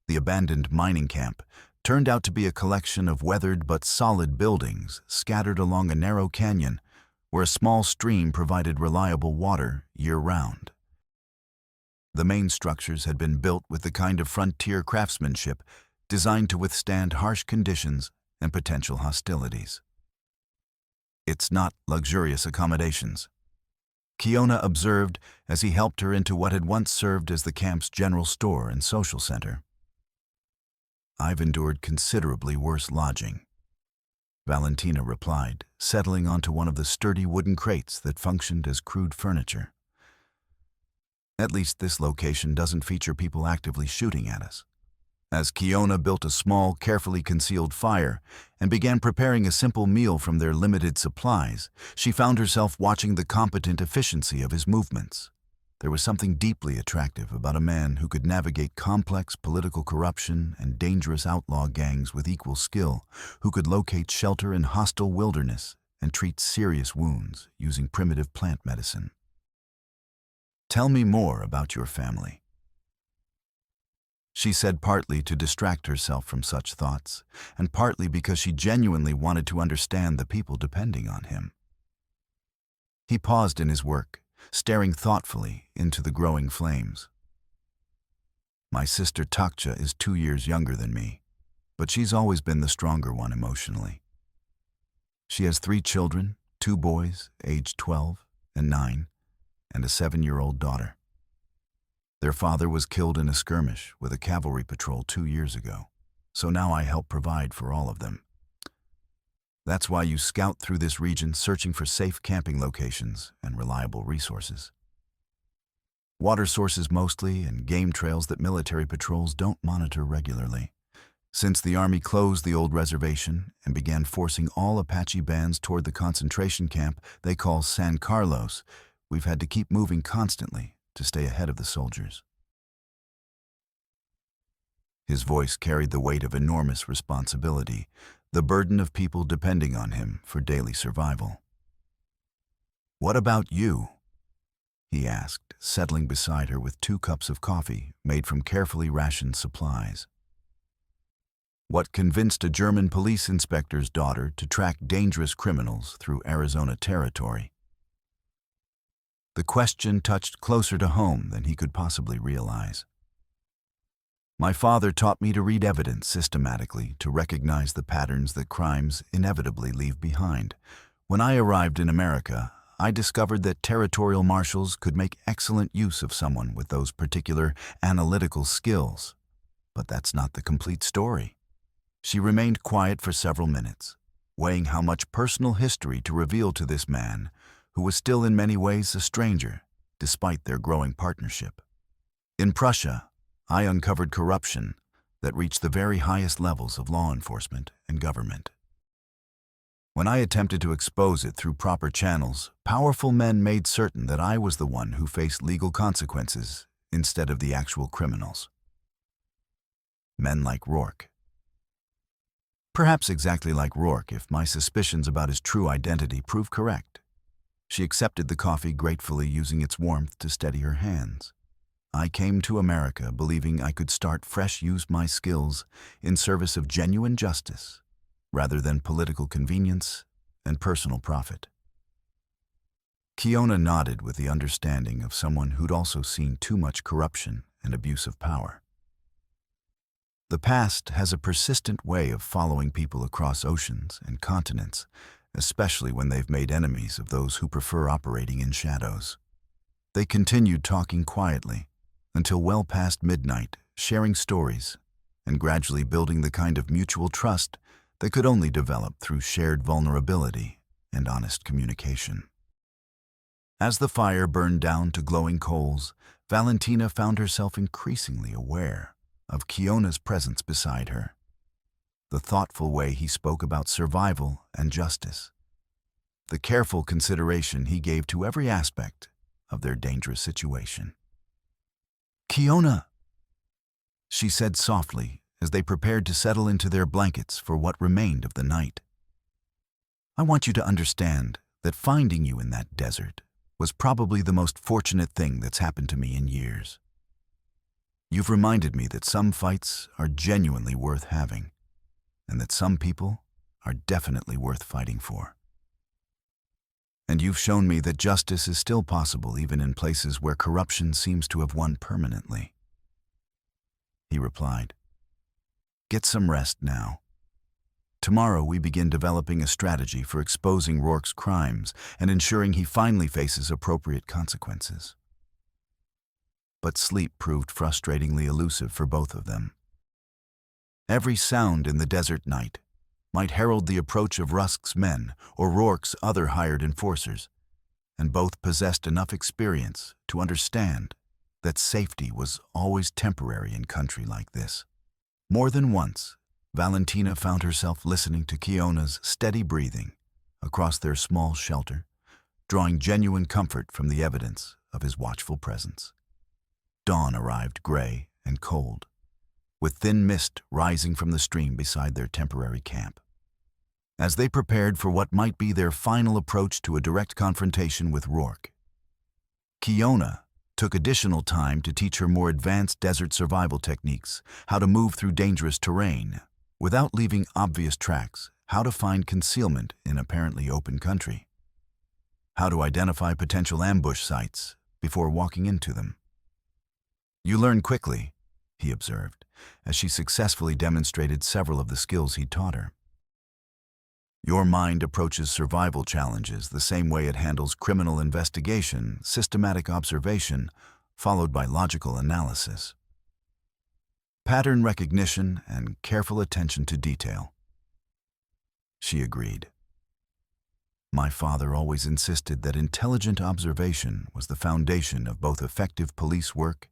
The abandoned mining camp turned out to be a collection of weathered but solid buildings scattered along a narrow canyon where a small stream provided reliable water year-round. The main structures had been built with the kind of frontier craftsmanship designed to withstand harsh conditions and potential hostilities. It's not luxurious accommodations, Kiona observed as he helped her into what had once served as the camp's general store and social center. I've endured considerably worse lodging, Valentina replied, settling onto one of the sturdy wooden crates that functioned as crude furniture. At least this location doesn't feature people actively shooting at us. As Kiona built a small, carefully concealed fire and began preparing a simple meal from their limited supplies, she found herself watching the competent efficiency of his movements. There was something deeply attractive about a man who could navigate complex political corruption and dangerous outlaw gangs with equal skill, who could locate shelter in hostile wilderness and treat serious wounds using primitive plant medicine. Tell me more about your family, she said, partly to distract herself from such thoughts, and partly because she genuinely wanted to understand the people depending on him. He paused in his work, staring thoughtfully into the growing flames. My sister Takcha is 2 years younger than me, but she's always been the stronger one emotionally. She has 3 children, 2 boys, aged 12 and 9, and a 7-year-old daughter. Their father was killed in a skirmish with a cavalry patrol 2 years ago, so now I help provide for all of them. That's why you scout through this region searching for safe camping locations and reliable resources. Water sources mostly, and game trails that military patrols don't monitor regularly. Since the Army closed the old reservation and began forcing all Apache bands toward the concentration camp they call San Carlos, we've had to keep moving constantly to stay ahead of the soldiers. His voice carried the weight of enormous responsibility, the burden of people depending on him for daily survival. "What about you?" he asked, settling beside her with 2 cups of coffee made from carefully rationed supplies. What convinced a German police inspector's daughter to track dangerous criminals through Arizona territory? The question touched closer to home than he could possibly realize. "My father taught me to read evidence systematically to recognize the patterns that crimes inevitably leave behind. When I arrived in America, I discovered that territorial marshals could make excellent use of someone with those particular analytical skills. But that's not the complete story." She remained quiet for several minutes, weighing how much personal history to reveal to this man, who was still in many ways a stranger, despite their growing partnership. "In Prussia, I uncovered corruption that reached the very highest levels of law enforcement and government. When I attempted to expose it through proper channels, powerful men made certain that I was the one who faced legal consequences instead of the actual criminals. Men like Rourke. Perhaps exactly like Rourke if my suspicions about his true identity prove correct." She accepted the coffee gratefully, using its warmth to steady her hands. "I came to America believing I could start fresh, use my skills in service of genuine justice, rather than political convenience and personal profit." Kiona nodded with the understanding of someone who'd also seen too much corruption and abuse of power. The past has a persistent way of following people across oceans and continents, especially when they've made enemies of those who prefer operating in shadows. They continued talking quietly until well past midnight, sharing stories and gradually building the kind of mutual trust that could only develop through shared vulnerability and honest communication. As the fire burned down to glowing coals, Valentina found herself increasingly aware of Kiona's presence beside her. The thoughtful way he spoke about survival and justice. The careful consideration he gave to every aspect of their dangerous situation. "Kiona," she said softly as they prepared to settle into their blankets for what remained of the night. "I want you to understand that finding you in that desert was probably the most fortunate thing that's happened to me in years. You've reminded me that some fights are genuinely worth having, and that some people are definitely worth fighting for. And you've shown me that justice is still possible even in places where corruption seems to have won permanently." He replied, "Get some rest now. Tomorrow we begin developing a strategy for exposing Rourke's crimes and ensuring he finally faces appropriate consequences." But sleep proved frustratingly elusive for both of them. Every sound in the desert night might herald the approach of Rusk's men or Rourke's other hired enforcers, and both possessed enough experience to understand that safety was always temporary in country like this. More than once, Valentina found herself listening to Kiona's steady breathing across their small shelter, drawing genuine comfort from the evidence of his watchful presence. Dawn arrived gray and cold, with thin mist rising from the stream beside their temporary camp. As they prepared for what might be their final approach to a direct confrontation with Rourke, Kiona took additional time to teach her more advanced desert survival techniques, how to move through dangerous terrain without leaving obvious tracks, how to find concealment in apparently open country, how to identify potential ambush sites before walking into them. "You learn quickly," he observed, as she successfully demonstrated several of the skills he'd taught her. "Your mind approaches survival challenges the same way it handles criminal investigation, systematic observation, followed by logical analysis. Pattern recognition and careful attention to detail." She agreed. "My father always insisted that intelligent observation was the foundation of both effective police work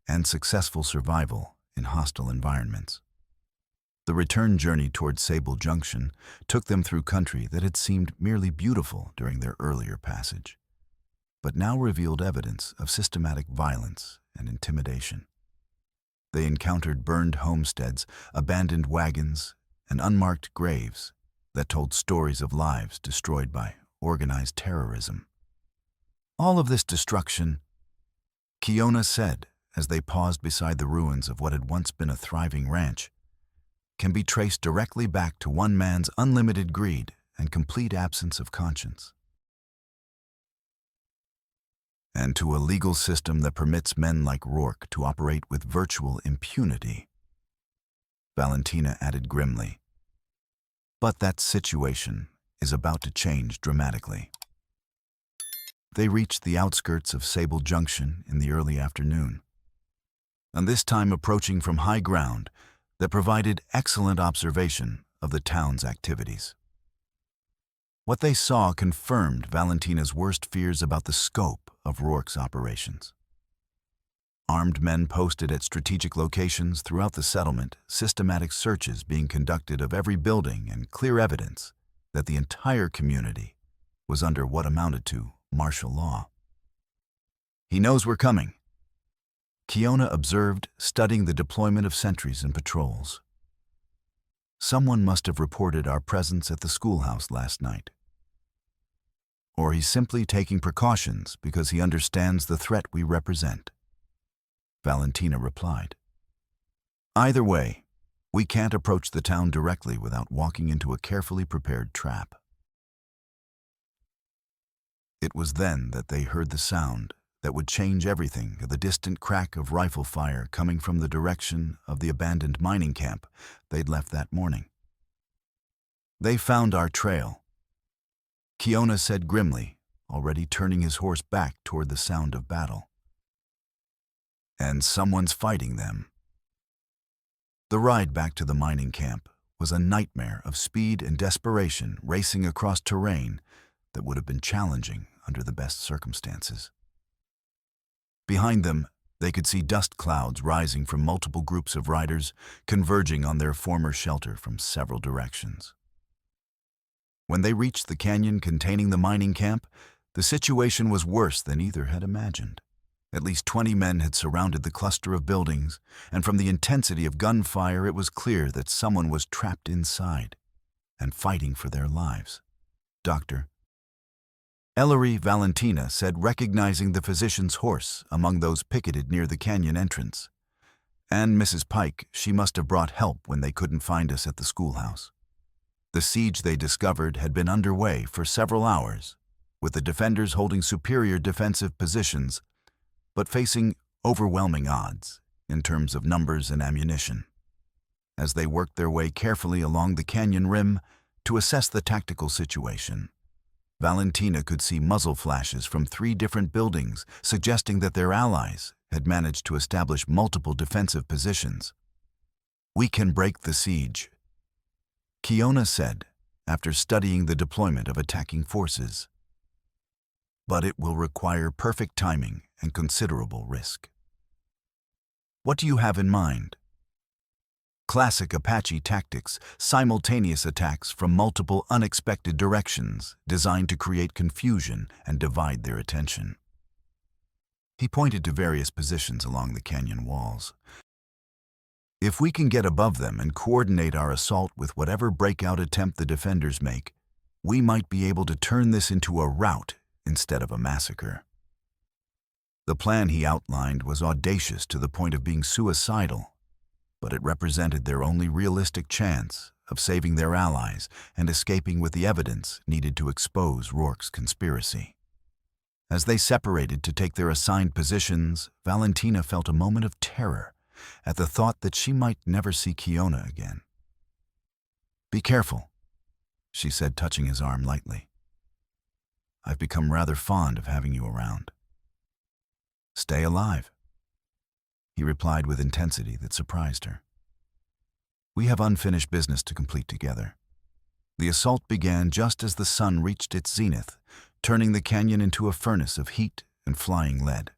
and successful survival in hostile environments." The return journey toward Sable Junction took them through country that had seemed merely beautiful during their earlier passage, but now revealed evidence of systematic violence and intimidation. They encountered burned homesteads, abandoned wagons, and unmarked graves that told stories of lives destroyed by organized terrorism. All of this destruction, Kiona said as they paused beside the ruins of what had once been a thriving ranch, can be traced directly back to one man's unlimited greed and complete absence of conscience, and to a legal system that permits men like Rourke to operate with virtual impunity, Valentina added grimly. But that situation is about to change dramatically. They reached the outskirts of Sable Junction in the early afternoon, and this time approaching from high ground that provided excellent observation of the town's activities. What they saw confirmed Valentina's worst fears about the scope of Rourke's operations. Armed men posted at strategic locations throughout the settlement, systematic searches being conducted of every building, and clear evidence that the entire community was under what amounted to martial law. "He knows we're coming," Kiona observed, studying the deployment of sentries and patrols. "Someone must have reported our presence at the schoolhouse last night. Or he's simply taking precautions because he understands the threat we represent," Valentina replied. "Either way, we can't approach the town directly without walking into a carefully prepared trap." It was then that they heard the sound that would change everything, the distant crack of rifle fire coming from the direction of the abandoned mining camp they'd left that morning. "They found our trail," Kiona said grimly, already turning his horse back toward the sound of battle. "And someone's fighting them." The ride back to the mining camp was a nightmare of speed and desperation, racing across terrain that would have been challenging under the best circumstances. Behind them, they could see dust clouds rising from multiple groups of riders converging on their former shelter from several directions. When they reached the canyon containing the mining camp, the situation was worse than either had imagined. At least 20 men had surrounded the cluster of buildings, and from the intensity of gunfire it was clear that someone was trapped inside and fighting for their lives. Dr. Ellery Valentina said, recognizing the physician's horse among those picketed near the canyon entrance. "And Mrs. Pike, she must have brought help when they couldn't find us at the schoolhouse." The siege, they discovered, had been underway for several hours, with the defenders holding superior defensive positions, but facing overwhelming odds in terms of numbers and ammunition. As they worked their way carefully along the canyon rim to assess the tactical situation, Valentina could see muzzle flashes from 3 different buildings, suggesting that their allies had managed to establish multiple defensive positions. "We can break the siege," Kiona said, after studying the deployment of attacking forces. "But it will require perfect timing and considerable risk." "What do you have in mind?" "Classic Apache tactics, simultaneous attacks from multiple unexpected directions designed to create confusion and divide their attention." He pointed to various positions along the canyon walls. "If we can get above them and coordinate our assault with whatever breakout attempt the defenders make, we might be able to turn this into a rout instead of a massacre." The plan he outlined was audacious to the point of being suicidal, but it represented their only realistic chance of saving their allies and escaping with the evidence needed to expose Rourke's conspiracy. As they separated to take their assigned positions, Valentina felt a moment of terror at the thought that she might never see Kiona again. "Be careful," she said, touching his arm lightly. "I've become rather fond of having you around." "Stay alive," he replied with intensity that surprised her. "We have unfinished business to complete together." The assault began just as the sun reached its zenith, turning the canyon into a furnace of heat and flying lead.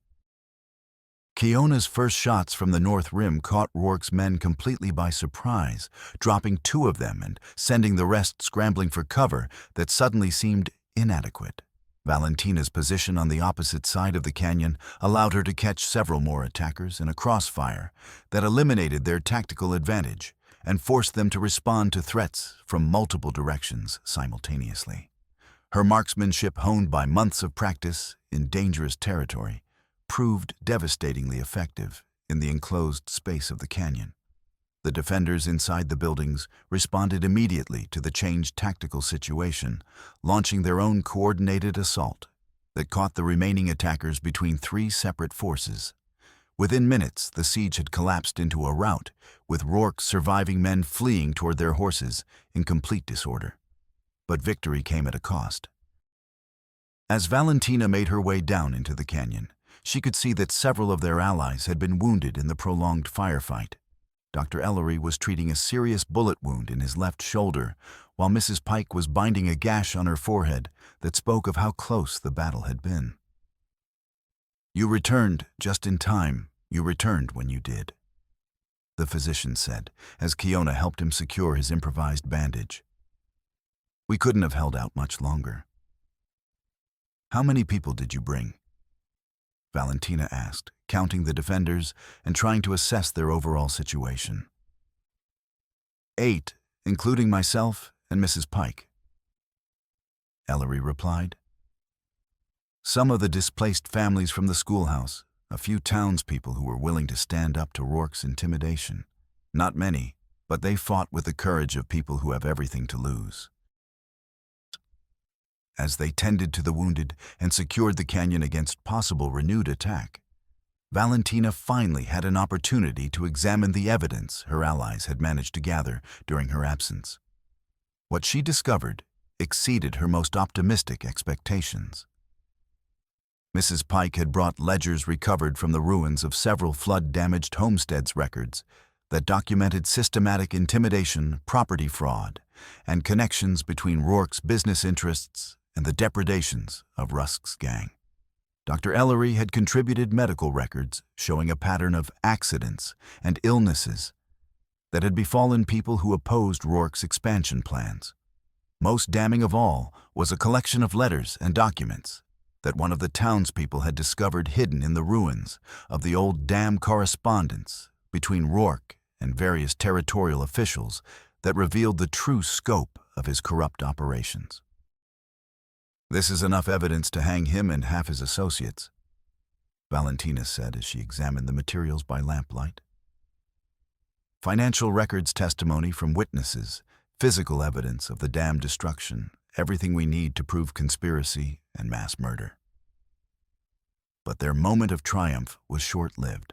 Kiona's first shots from the North Rim caught Rourke's men completely by surprise, dropping two of them and sending the rest scrambling for cover that suddenly seemed inadequate. Valentina's position on the opposite side of the canyon allowed her to catch several more attackers in a crossfire that eliminated their tactical advantage and forced them to respond to threats from multiple directions simultaneously. Her marksmanship, honed by months of practice in dangerous territory, proved devastatingly effective in the enclosed space of the canyon. The defenders inside the buildings responded immediately to the changed tactical situation, launching their own coordinated assault that caught the remaining attackers between three separate forces. Within minutes, the siege had collapsed into a rout, with Rourke's surviving men fleeing toward their horses in complete disorder. But victory came at a cost. As Valentina made her way down into the canyon, she could see that several of their allies had been wounded in the prolonged firefight. Dr. Ellery was treating a serious bullet wound in his left shoulder, while Mrs. Pike was binding a gash on her forehead that spoke of how close the battle had been. "You returned just in time. You returned when you did," the physician said, as Kiona helped him secure his improvised bandage. "We couldn't have held out much longer." "How many people did you bring?" Valentina asked, counting the defenders and trying to assess their overall situation. 8, including myself and Mrs. Pike," Ellery replied. "Some of the displaced families from the schoolhouse, a few townspeople who were willing to stand up to Rourke's intimidation. Not many, but they fought with the courage of people who have everything to lose." As they tended to the wounded and secured the canyon against possible renewed attack, Valentina finally had an opportunity to examine the evidence her allies had managed to gather during her absence. What she discovered exceeded her most optimistic expectations. Mrs. Pike had brought ledgers recovered from the ruins of several flood-damaged homesteads records that documented systematic intimidation, property fraud, and connections between Rourke's business interests and the depredations of Rusk's gang. Dr. Ellery had contributed medical records showing a pattern of accidents and illnesses that had befallen people who opposed Rourke's expansion plans. Most damning of all was a collection of letters and documents that one of the townspeople had discovered hidden in the ruins of the old dam correspondence between Rourke and various territorial officials that revealed the true scope of his corrupt operations. "This is enough evidence to hang him and half his associates," Valentina said as she examined the materials by lamplight. "Financial records, testimony from witnesses, physical evidence of the dam destruction, everything we need to prove conspiracy and mass murder." But their moment of triumph was short-lived.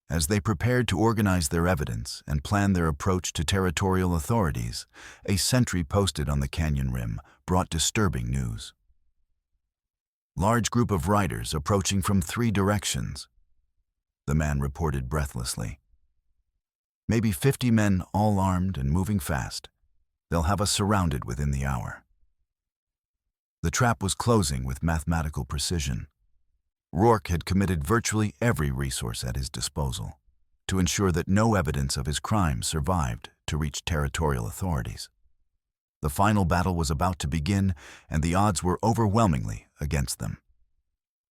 As they prepared to organize their evidence and plan their approach to territorial authorities, a sentry posted on the canyon rim brought disturbing news. "Large group of riders approaching from 3 directions," the man reported breathlessly. "Maybe 50 men, all armed and moving fast. They'll have us surrounded within the hour." The trap was closing with mathematical precision. Rourke had committed virtually every resource at his disposal to ensure that no evidence of his crime survived to reach territorial authorities. The final battle was about to begin, and the odds were overwhelmingly against them.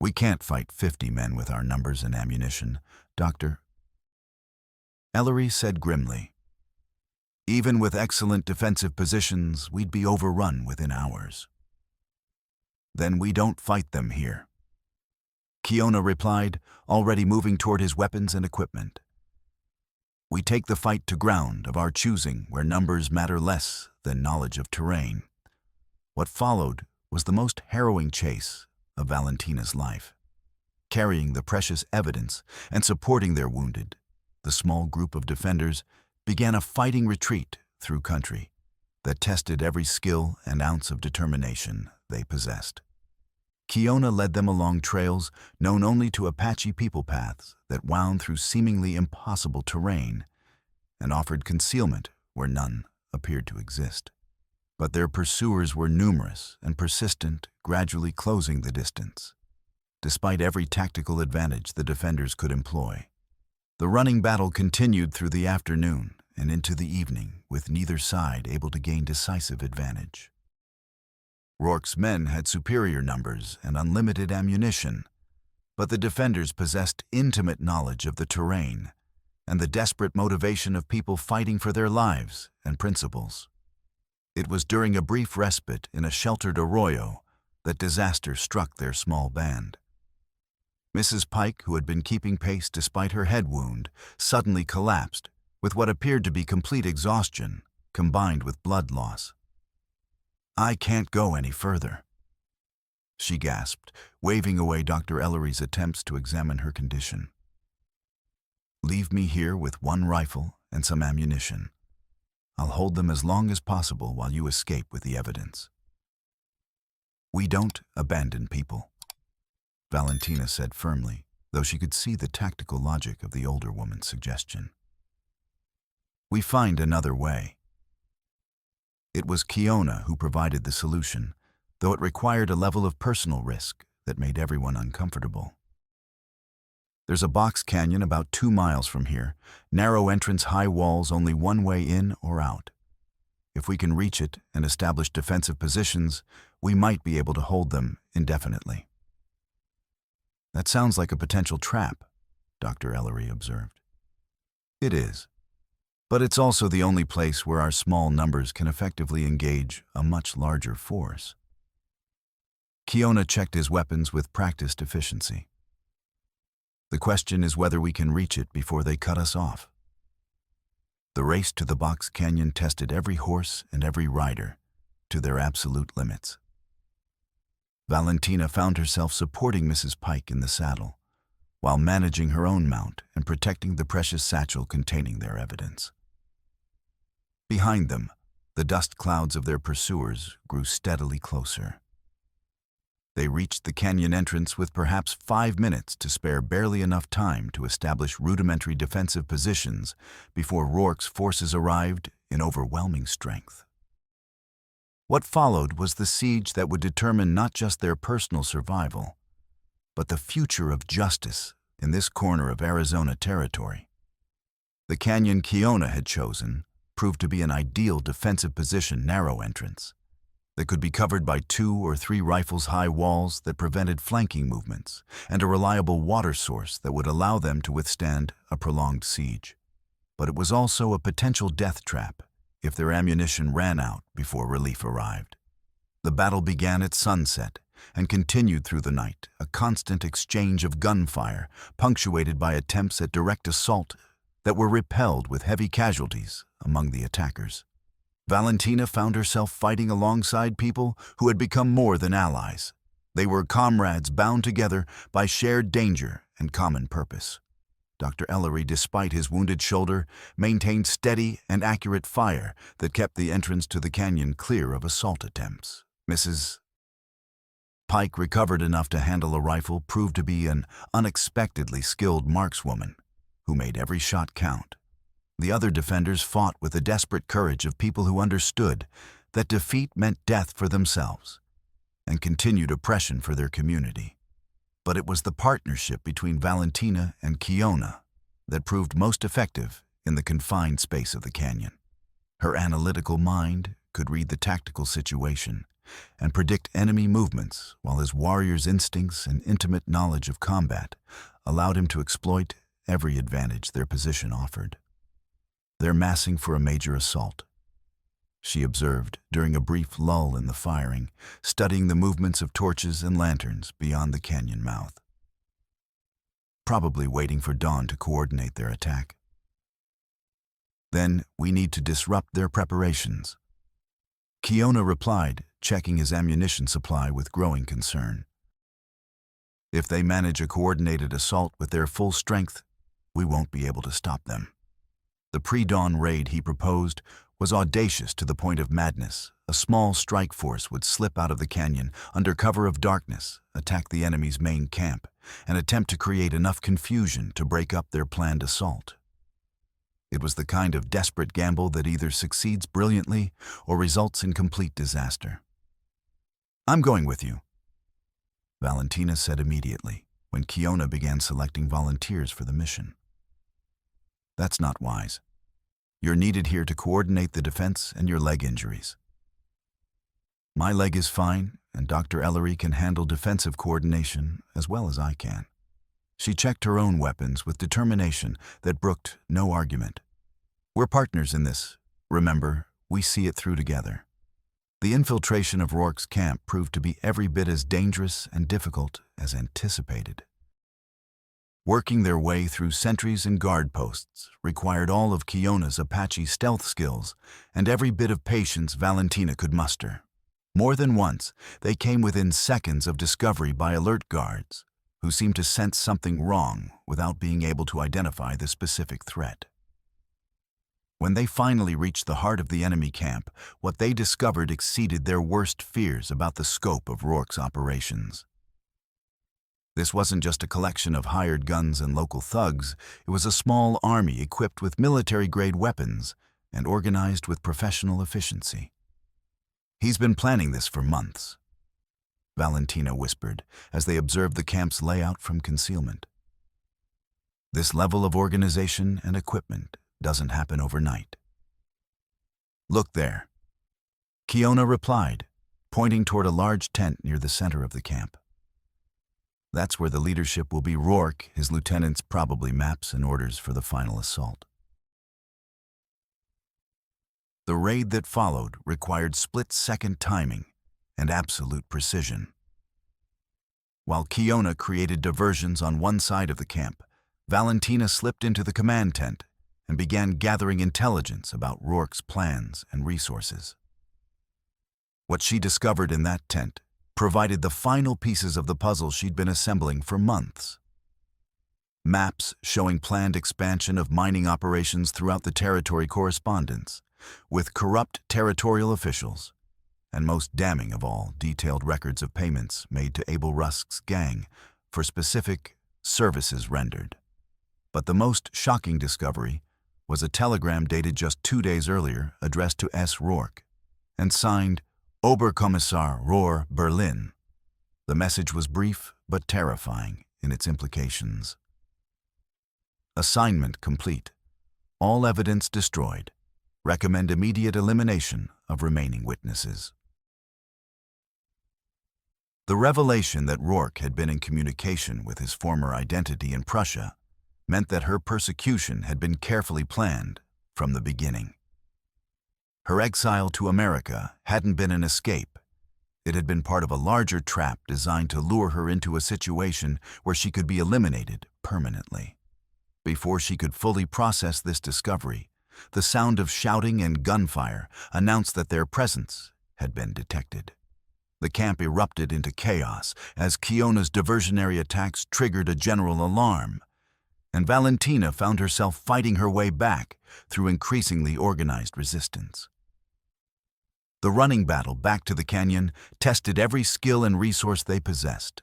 "We can't fight 50 men with our numbers and ammunition, Dr. Ellery said grimly. "Even with excellent defensive positions, we'd be overrun within hours." "Then we don't fight them here," Kiona replied, already moving toward his weapons and equipment. "We take the fight to ground of our choosing where numbers matter less than knowledge of terrain." What followed was the most harrowing chase of Valentina's life. Carrying the precious evidence and supporting their wounded, the small group of defenders began a fighting retreat through country that tested every skill and ounce of determination they possessed. Kiona led them along trails known only to Apache people paths that wound through seemingly impossible terrain and offered concealment where none appeared to exist. But their pursuers were numerous and persistent, gradually closing the distance. despite every tactical advantage the defenders could employ. The running battle continued through the afternoon and into the evening, with neither side able to gain decisive advantage. Rourke's men had superior numbers and unlimited ammunition, but the defenders possessed intimate knowledge of the terrain and the desperate motivation of people fighting for their lives and principles. It was during a brief respite in a sheltered arroyo that disaster struck their small band. Mrs. Pike, who had been keeping pace despite her head wound, suddenly collapsed with what appeared to be complete exhaustion combined with blood loss. "I can't go any further," she gasped, waving away Dr. Ellery's attempts to examine her condition. "Leave me here with one rifle and some ammunition. I'll hold them as long as possible while you escape with the evidence." "We don't abandon people," Valentina said firmly, though she could see the tactical logic of the older woman's suggestion. "We find another way." It was Kiona who provided the solution, though it required a level of personal risk that made everyone uncomfortable. "There's a box canyon about 2 miles from here, narrow entrance, high walls, only one way in or out. If we can reach it and establish defensive positions, we might be able to hold them indefinitely." "That sounds like a potential trap," Dr. Ellery observed. "It is. But it's also the only place where our small numbers can effectively engage a much larger force." Kiona checked his weapons with practiced efficiency. "The question is whether we can reach it before they cut us off." The race to the box canyon tested every horse and every rider to their absolute limits. Valentina found herself supporting Mrs. Pike in the saddle, while managing her own mount and protecting the precious satchel containing their evidence. Behind them, the dust clouds of their pursuers grew steadily closer. They reached the canyon entrance with perhaps 5 minutes to spare, barely enough time to establish rudimentary defensive positions before Rourke's forces arrived in overwhelming strength. What followed was the siege that would determine not just their personal survival, but the future of justice in this corner of Arizona territory. The canyon Kiona had chosen proved to be an ideal defensive position, narrow entrance that could be covered by 2 or 3 rifles, high walls that prevented flanking movements, and a reliable water source that would allow them to withstand a prolonged siege. But it was also a potential death trap if their ammunition ran out before relief arrived. The battle began at sunset and continued through the night, a constant exchange of gunfire, punctuated by attempts at direct assault that were repelled with heavy casualties among the attackers. Valentina found herself fighting alongside people who had become more than allies. They were comrades bound together by shared danger and common purpose. Dr. Ellery, despite his wounded shoulder, maintained steady and accurate fire that kept the entrance to the canyon clear of assault attempts. Mrs. Pike, recovered enough to handle a rifle, proved to be an unexpectedly skilled markswoman who made every shot count. The other defenders fought with the desperate courage of people who understood that defeat meant death for themselves and continued oppression for their community. But it was the partnership between Valentina and Kiona that proved most effective in the confined space of the canyon. Her analytical mind could read the tactical situation and predict enemy movements, while his warrior's instincts and intimate knowledge of combat allowed him to exploit every advantage their position offered. "They're massing for a major assault," she observed during a brief lull in the firing, studying the movements of torches and lanterns beyond the canyon mouth. "Probably waiting for dawn to coordinate their attack. Then we need to disrupt their preparations," Kiona replied, checking his ammunition supply with growing concern. "If they manage a coordinated assault with their full strength, we won't be able to stop them." The pre-dawn raid he proposed was audacious to the point of madness. A small strike force would slip out of the canyon under cover of darkness, attack the enemy's main camp, and attempt to create enough confusion to break up their planned assault. It was the kind of desperate gamble that either succeeds brilliantly or results in complete disaster. "I'm going with you," Valentina said immediately, when Kiona began selecting volunteers for the mission. That's not wise. You're needed here to coordinate the defense and your leg injuries. My leg is fine, and Dr. Ellery can handle defensive coordination as well as I can. She checked her own weapons with determination that brooked no argument. We're partners in this. Remember, we see it through together. The infiltration of Rourke's camp proved to be every bit as dangerous and difficult as anticipated. Working their way through sentries and guard posts required all of Kiona's Apache stealth skills and every bit of patience Valentina could muster. More than once, they came within seconds of discovery by alert guards, who seemed to sense something wrong without being able to identify the specific threat. When they finally reached the heart of the enemy camp, what they discovered exceeded their worst fears about the scope of Rourke's operations. This wasn't just a collection of hired guns and local thugs, it was a small army equipped with military-grade weapons and organized with professional efficiency. He's been planning this for months, Valentina whispered as they observed the camp's layout from concealment. This level of organization and equipment doesn't happen overnight. Look there, Kiona replied, pointing toward a large tent near the center of the camp. That's where the leadership will be. Rourke, his lieutenants, probably maps and orders for the final assault. The raid that followed required split-second timing and absolute precision. While Kiona created diversions on one side of the camp, Valentina slipped into the command tent and began gathering intelligence about Rourke's plans and resources. What she discovered in that tent provided the final pieces of the puzzle she'd been assembling for months. Maps showing planned expansion of mining operations throughout the territory, correspondence with corrupt territorial officials, and most damning of all, detailed records of payments made to Abel Rusk's gang for specific services rendered. But the most shocking discovery was a telegram dated just 2 days earlier addressed to S. Rourke and signed Oberkommissar Rohr, Berlin. The message was brief but terrifying in its implications. Assignment complete. All evidence destroyed. Recommend immediate elimination of remaining witnesses. The revelation that Rourke had been in communication with his former identity in Prussia meant that her persecution had been carefully planned from the beginning. Her exile to America hadn't been an escape. It had been part of a larger trap designed to lure her into a situation where she could be eliminated permanently. Before she could fully process this discovery, the sound of shouting and gunfire announced that their presence had been detected. The camp erupted into chaos as Kiona's diversionary attacks triggered a general alarm, and Valentina found herself fighting her way back through increasingly organized resistance. The running battle back to the canyon tested every skill and resource they possessed.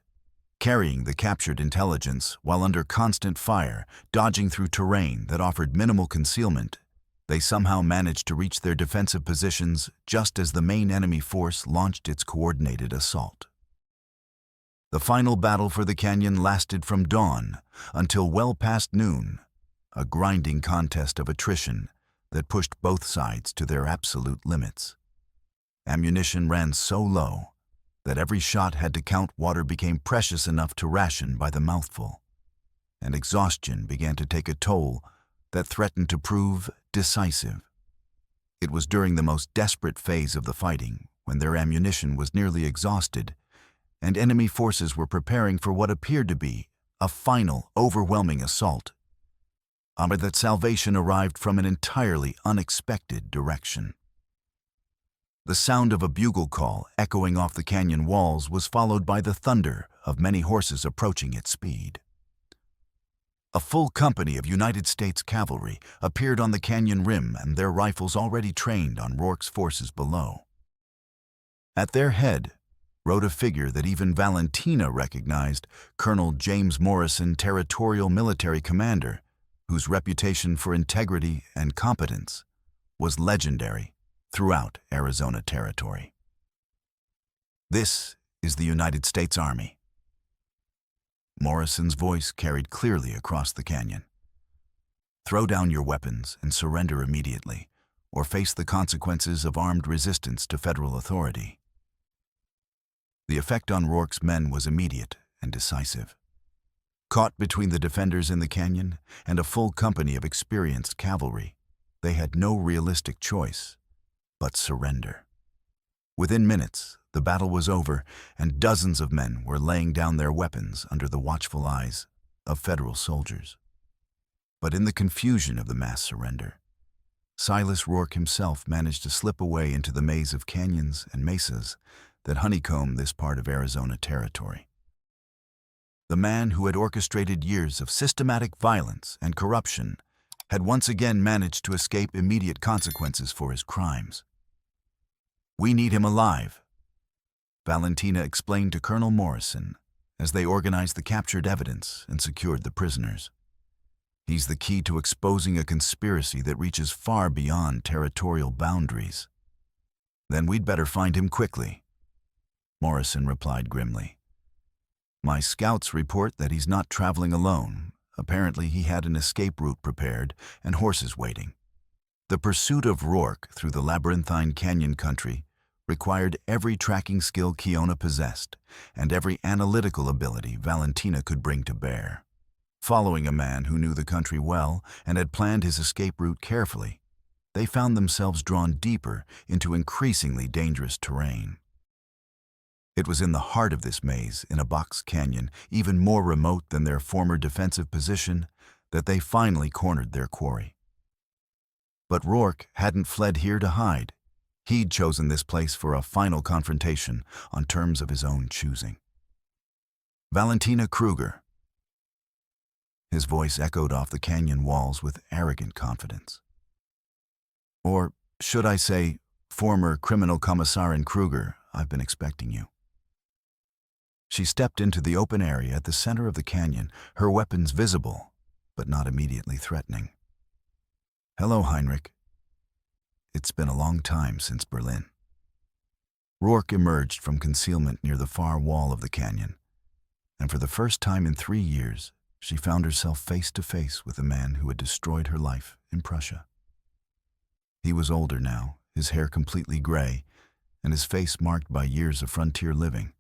Carrying the captured intelligence while under constant fire, dodging through terrain that offered minimal concealment, they somehow managed to reach their defensive positions just as the main enemy force launched its coordinated assault. The final battle for the canyon lasted from dawn until well past noon, a grinding contest of attrition that pushed both sides to their absolute limits. Ammunition ran so low that every shot had to count. Water became precious enough to ration by the mouthful, and exhaustion began to take a toll that threatened to prove decisive. It was during the most desperate phase of the fighting, when their ammunition was nearly exhausted, and enemy forces were preparing for what appeared to be a final, overwhelming assault, that salvation arrived from an entirely unexpected direction. The sound of a bugle call echoing off the canyon walls was followed by the thunder of many horses approaching at speed. A full company of United States cavalry appeared on the canyon rim, and their rifles already trained on Rourke's forces below. At their head rode a figure that even Valentina recognized, Colonel James Morrison, territorial military commander, whose reputation for integrity and competence was legendary throughout Arizona Territory. This is the United States Army, Morrison's voice carried clearly across the canyon. Throw down your weapons and surrender immediately, or face the consequences of armed resistance to federal authority. The effect on Rourke's men was immediate and decisive. Caught between the defenders in the canyon and a full company of experienced cavalry, they had no realistic choice but surrender. Within minutes, the battle was over, and dozens of men were laying down their weapons under the watchful eyes of federal soldiers. But in the confusion of the mass surrender, Silas Rourke himself managed to slip away into the maze of canyons and mesas that honeycomb this part of Arizona territory. The man who had orchestrated years of systematic violence and corruption had once again managed to escape immediate consequences for his crimes. "We need him alive," Valentina explained to Colonel Morrison as they organized the captured evidence and secured the prisoners. "He's the key to exposing a conspiracy that reaches far beyond territorial boundaries." "Then we'd better find him quickly," Morrison replied grimly. "My scouts report that he's not traveling alone. Apparently he had an escape route prepared and horses waiting." The pursuit of Rourke through the labyrinthine canyon country required every tracking skill Kiona possessed and every analytical ability Valentina could bring to bear. Following a man who knew the country well and had planned his escape route carefully, they found themselves drawn deeper into increasingly dangerous terrain. It was in the heart of this maze, in a box canyon even more remote than their former defensive position, that they finally cornered their quarry. But Rourke hadn't fled here to hide. He'd chosen this place for a final confrontation on terms of his own choosing. "Valentina Kruger." His voice echoed off the canyon walls with arrogant confidence. "Or should I say, former criminal commissarin Kruger, I've been expecting you." She stepped into the open area at the center of the canyon, her weapons visible, but not immediately threatening. "Hello, Heinrich. It's been a long time since Berlin." Rourke emerged from concealment near the far wall of the canyon, and for the first time in 3 years, she found herself face to face with a man who had destroyed her life in Prussia. He was older now, his hair completely gray, and his face marked by years of frontier living.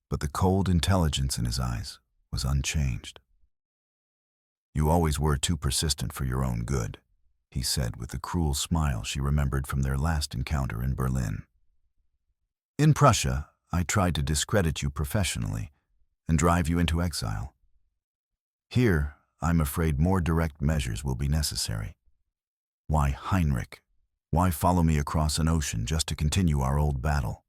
But the cold intelligence in his eyes was unchanged. "You always were too persistent for your own good," he said with the cruel smile she remembered from their last encounter in Berlin. "In Prussia, I tried to discredit you professionally and drive you into exile. Here, I'm afraid more direct measures will be necessary. Why, Heinrich, why follow me across an ocean just to continue our old battle?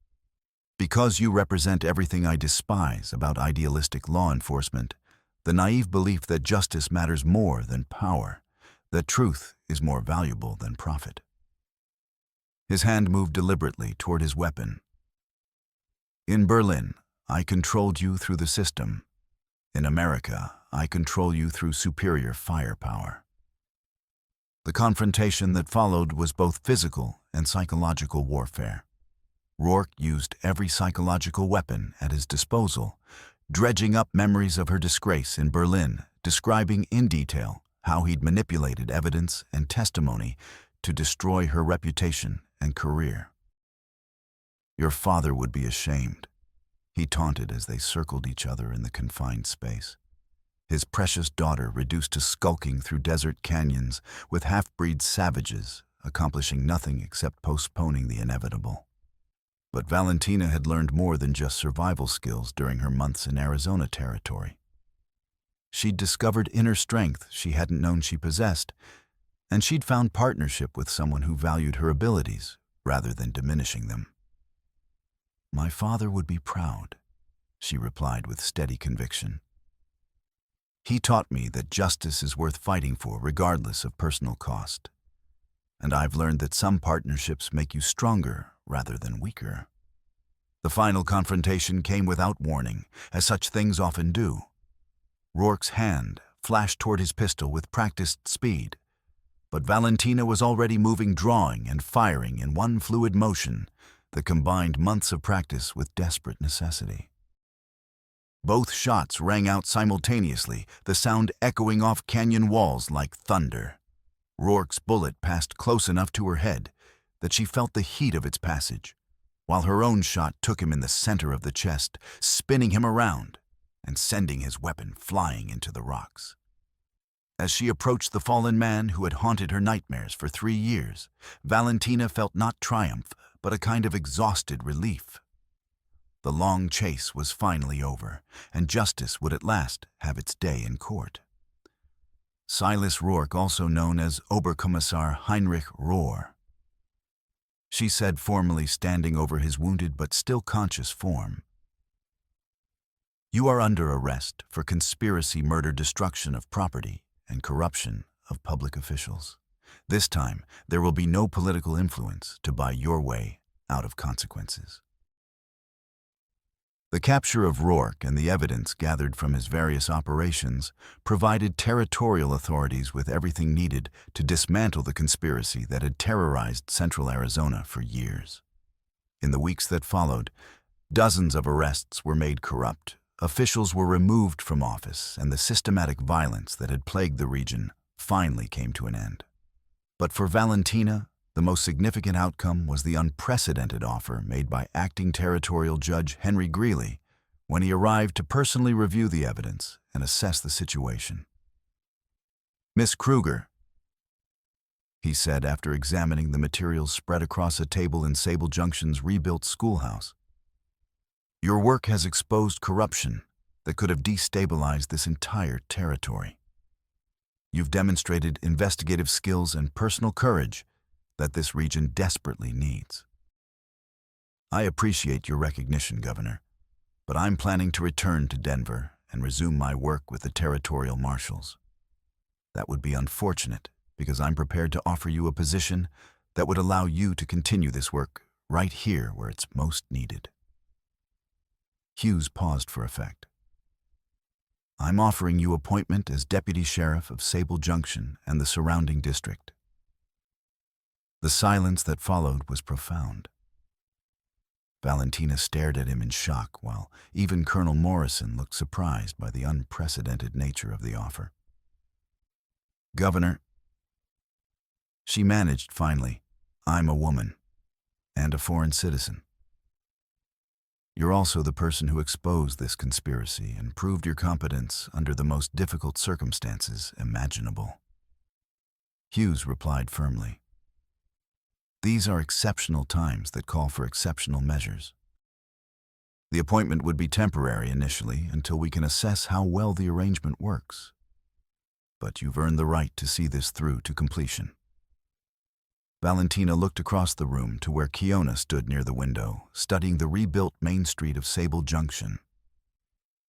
Because you represent everything I despise about idealistic law enforcement, the naive belief that justice matters more than power, that truth is more valuable than profit." His hand moved deliberately toward his weapon. "In Berlin, I controlled you through the system. In America, I control you through superior firepower." The confrontation that followed was both physical and psychological warfare. Rourke used every psychological weapon at his disposal, dredging up memories of her disgrace in Berlin, describing in detail how he'd manipulated evidence and testimony to destroy her reputation and career. "Your father would be ashamed," he taunted as they circled each other in the confined space. His precious daughter reduced to skulking through desert canyons with half-breed savages, accomplishing nothing except postponing the inevitable. But Valentina had learned more than just survival skills during her months in Arizona territory. She'd discovered inner strength she hadn't known she possessed, and she'd found partnership with someone who valued her abilities rather than diminishing them. "My father would be proud," she replied with steady conviction. "He taught me that justice is worth fighting for regardless of personal cost. And I've learned that some partnerships make you stronger rather than weaker." The final confrontation came without warning, as such things often do. Rourke's hand flashed toward his pistol with practiced speed, but Valentina was already moving, drawing and firing in one fluid motion that combined months of practice with desperate necessity. Both shots rang out simultaneously, the sound echoing off canyon walls like thunder. Rourke's bullet passed close enough to her head that she felt the heat of its passage, while her own shot took him in the center of the chest, spinning him around and sending his weapon flying into the rocks. As she approached the fallen man who had haunted her nightmares for 3 years, Valentina felt not triumph, but a kind of exhausted relief. The long chase was finally over, and justice would at last have its day in court. Silas Rourke, also known as Oberkommissar Heinrich Rohr, she said, formally standing over his wounded but still conscious form. You are under arrest for conspiracy, murder, destruction of property, and corruption of public officials. This time, there will be no political influence to buy your way out of consequences. The capture of Rourke and the evidence gathered from his various operations provided territorial authorities with everything needed to dismantle the conspiracy that had terrorized central Arizona for years. In the weeks that followed, dozens of arrests were made corrupt, officials were removed from office, and the systematic violence that had plagued the region finally came to an end. But for Valentina, the most significant outcome was the unprecedented offer made by acting territorial judge Henry Greeley when he arrived to personally review the evidence and assess the situation. Miss Kruger, he said after examining the materials spread across a table in Sable Junction's rebuilt schoolhouse, your work has exposed corruption that could have destabilized this entire territory. You've demonstrated investigative skills and personal courage that this region desperately needs. I appreciate your recognition, Governor, but I'm planning to return to Denver and resume my work with the territorial marshals. That would be unfortunate because I'm prepared to offer you a position that would allow you to continue this work right here where it's most needed. Hughes paused for effect. I'm offering you appointment as Deputy Sheriff of Sable Junction and the surrounding district. The silence that followed was profound. Valentina stared at him in shock, while even Colonel Morrison looked surprised by the unprecedented nature of the offer. Governor, she managed finally, I'm a woman and a foreign citizen. You're also the person who exposed this conspiracy and proved your competence under the most difficult circumstances imaginable. Hughes replied firmly. These are exceptional times that call for exceptional measures. The appointment would be temporary initially until we can assess how well the arrangement works. But you've earned the right to see this through to completion. Valentina looked across the room to where Kiona stood near the window, studying the rebuilt main street of Sable Junction.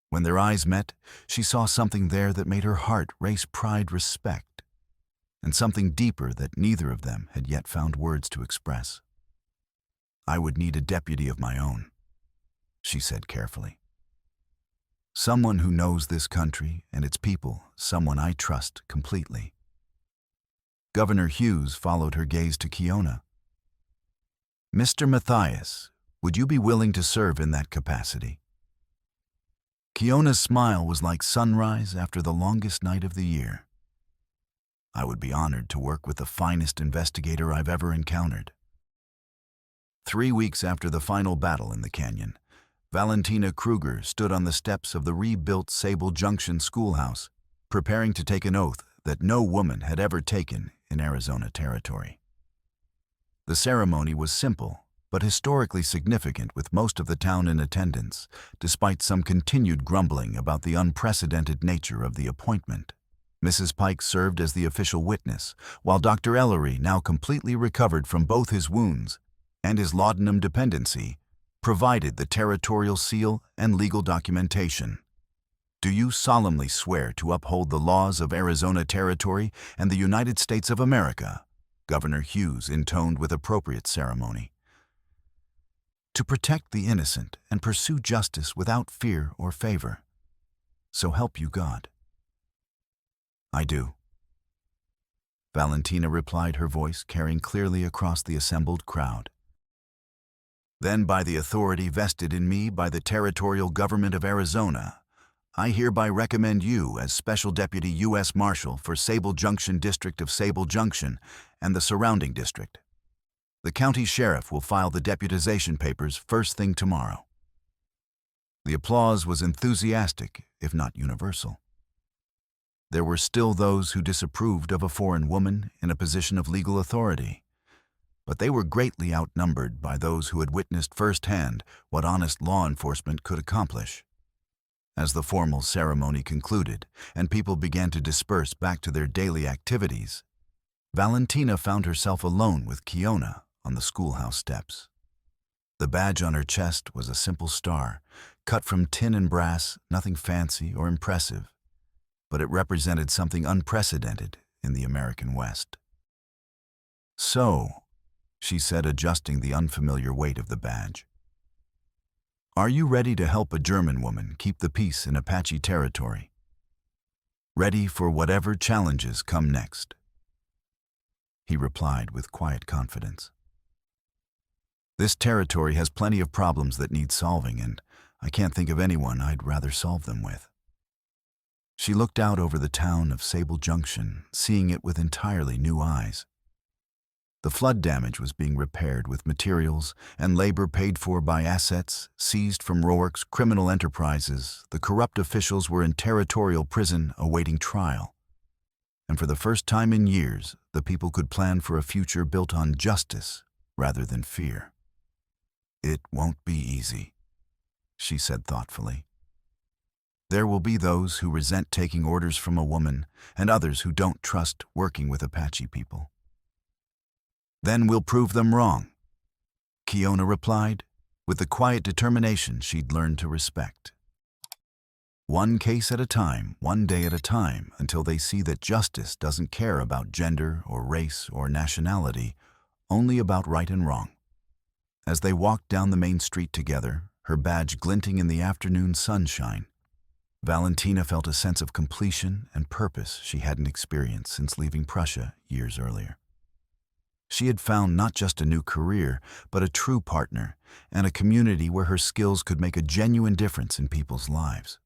When their eyes met, she saw something there that made her heart race pride, respect, and something deeper that neither of them had yet found words to express. I would need a deputy of my own, she said carefully. Someone who knows this country and its people, someone I trust completely. Governor Hughes followed her gaze to Kiona. Mr. Matthias, would you be willing to serve in that capacity? Kiona's smile was like sunrise after the longest night of the year. I would be honored to work with the finest investigator I've ever encountered. 3 weeks after the final battle in the canyon, Valentina Kruger stood on the steps of the rebuilt Sable Junction schoolhouse, preparing to take an oath that no woman had ever taken in Arizona territory. The ceremony was simple, but historically significant, with most of the town in attendance, despite some continued grumbling about the unprecedented nature of the appointment. Mrs. Pike served as the official witness, while Dr. Ellery, now completely recovered from both his wounds and his laudanum dependency, provided the territorial seal and legal documentation. Do you solemnly swear to uphold the laws of Arizona Territory and the United States of America? Governor Hughes intoned with appropriate ceremony. To protect the innocent and pursue justice without fear or favor. So help you God. I do. Valentina replied, her voice carrying clearly across the assembled crowd. Then, by the authority vested in me by the territorial government of Arizona, I hereby recommend you as Special Deputy U.S. Marshal for Sable Junction District of Sable Junction and the surrounding district. The county sheriff will file the deputization papers first thing tomorrow." The applause was enthusiastic, if not universal. There were still those who disapproved of a foreign woman in a position of legal authority, but they were greatly outnumbered by those who had witnessed firsthand what honest law enforcement could accomplish. As the formal ceremony concluded and people began to disperse back to their daily activities, Valentina found herself alone with Kiona on the schoolhouse steps. The badge on her chest was a simple star, cut from tin and brass, nothing fancy or impressive, but it represented something unprecedented in the American West. "So," she said, adjusting the unfamiliar weight of the badge, "are you ready to help a German woman keep the peace in Apache territory? Ready for whatever challenges come next?" He replied with quiet confidence. "This territory has plenty of problems that need solving, and I can't think of anyone I'd rather solve them with." She looked out over the town of Sable Junction, seeing it with entirely new eyes. The flood damage was being repaired with materials and labor paid for by assets seized from Rourke's criminal enterprises. The corrupt officials were in territorial prison awaiting trial. And for the first time in years, the people could plan for a future built on justice rather than fear. "It won't be easy," she said thoughtfully. "There will be those who resent taking orders from a woman and others who don't trust working with Apache people. Then we'll prove them wrong," Kiona replied, with the quiet determination she'd learned to respect. "One case at a time, one day at a time, until they see that justice doesn't care about gender or race or nationality, only about right and wrong." As they walked down the main street together, her badge glinting in the afternoon sunshine, Valentina felt a sense of completion and purpose she hadn't experienced since leaving Prussia years earlier. She had found not just a new career, but a true partner and a community where her skills could make a genuine difference in people's lives.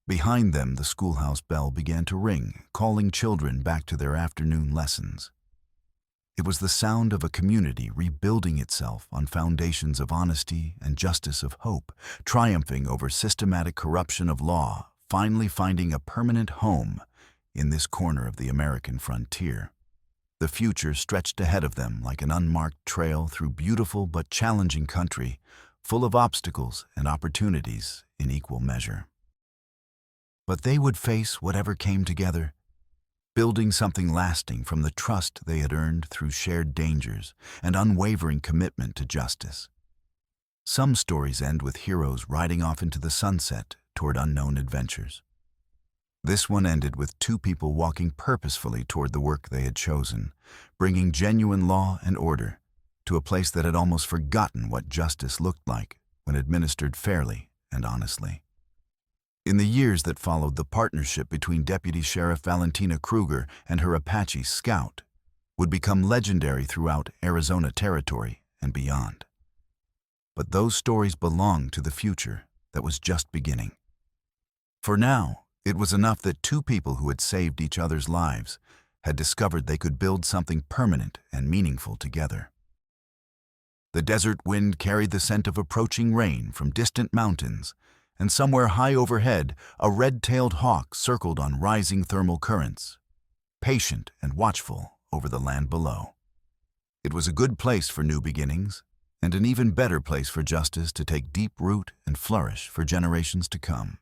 Behind them, the schoolhouse bell began to ring, calling children back to their afternoon lessons. It was the sound of a community rebuilding itself on foundations of honesty and justice of hope, triumphing over systematic corruption of law, finally finding a permanent home in this corner of the American frontier. The future stretched ahead of them like an unmarked trail through beautiful but challenging country, full of obstacles and opportunities in equal measure. But they would face whatever came together, building something lasting from the trust they had earned through shared dangers and unwavering commitment to justice. Some stories end with heroes riding off into the sunset toward unknown adventures. This one ended with two people walking purposefully toward the work they had chosen, bringing genuine law and order to a place that had almost forgotten what justice looked like when administered fairly and honestly. In the years that followed, the partnership between Deputy Sheriff Valentina Kruger and her Apache scout would become legendary throughout Arizona territory and beyond. But those stories belonged to the future that was just beginning. For now, it was enough that two people who had saved each other's lives had discovered they could build something permanent and meaningful together. The desert wind carried the scent of approaching rain from distant mountains, and somewhere high overhead, a red-tailed hawk circled on rising thermal currents, patient and watchful over the land below. It was a good place for new beginnings, and an even better place for justice to take deep root and flourish for generations to come.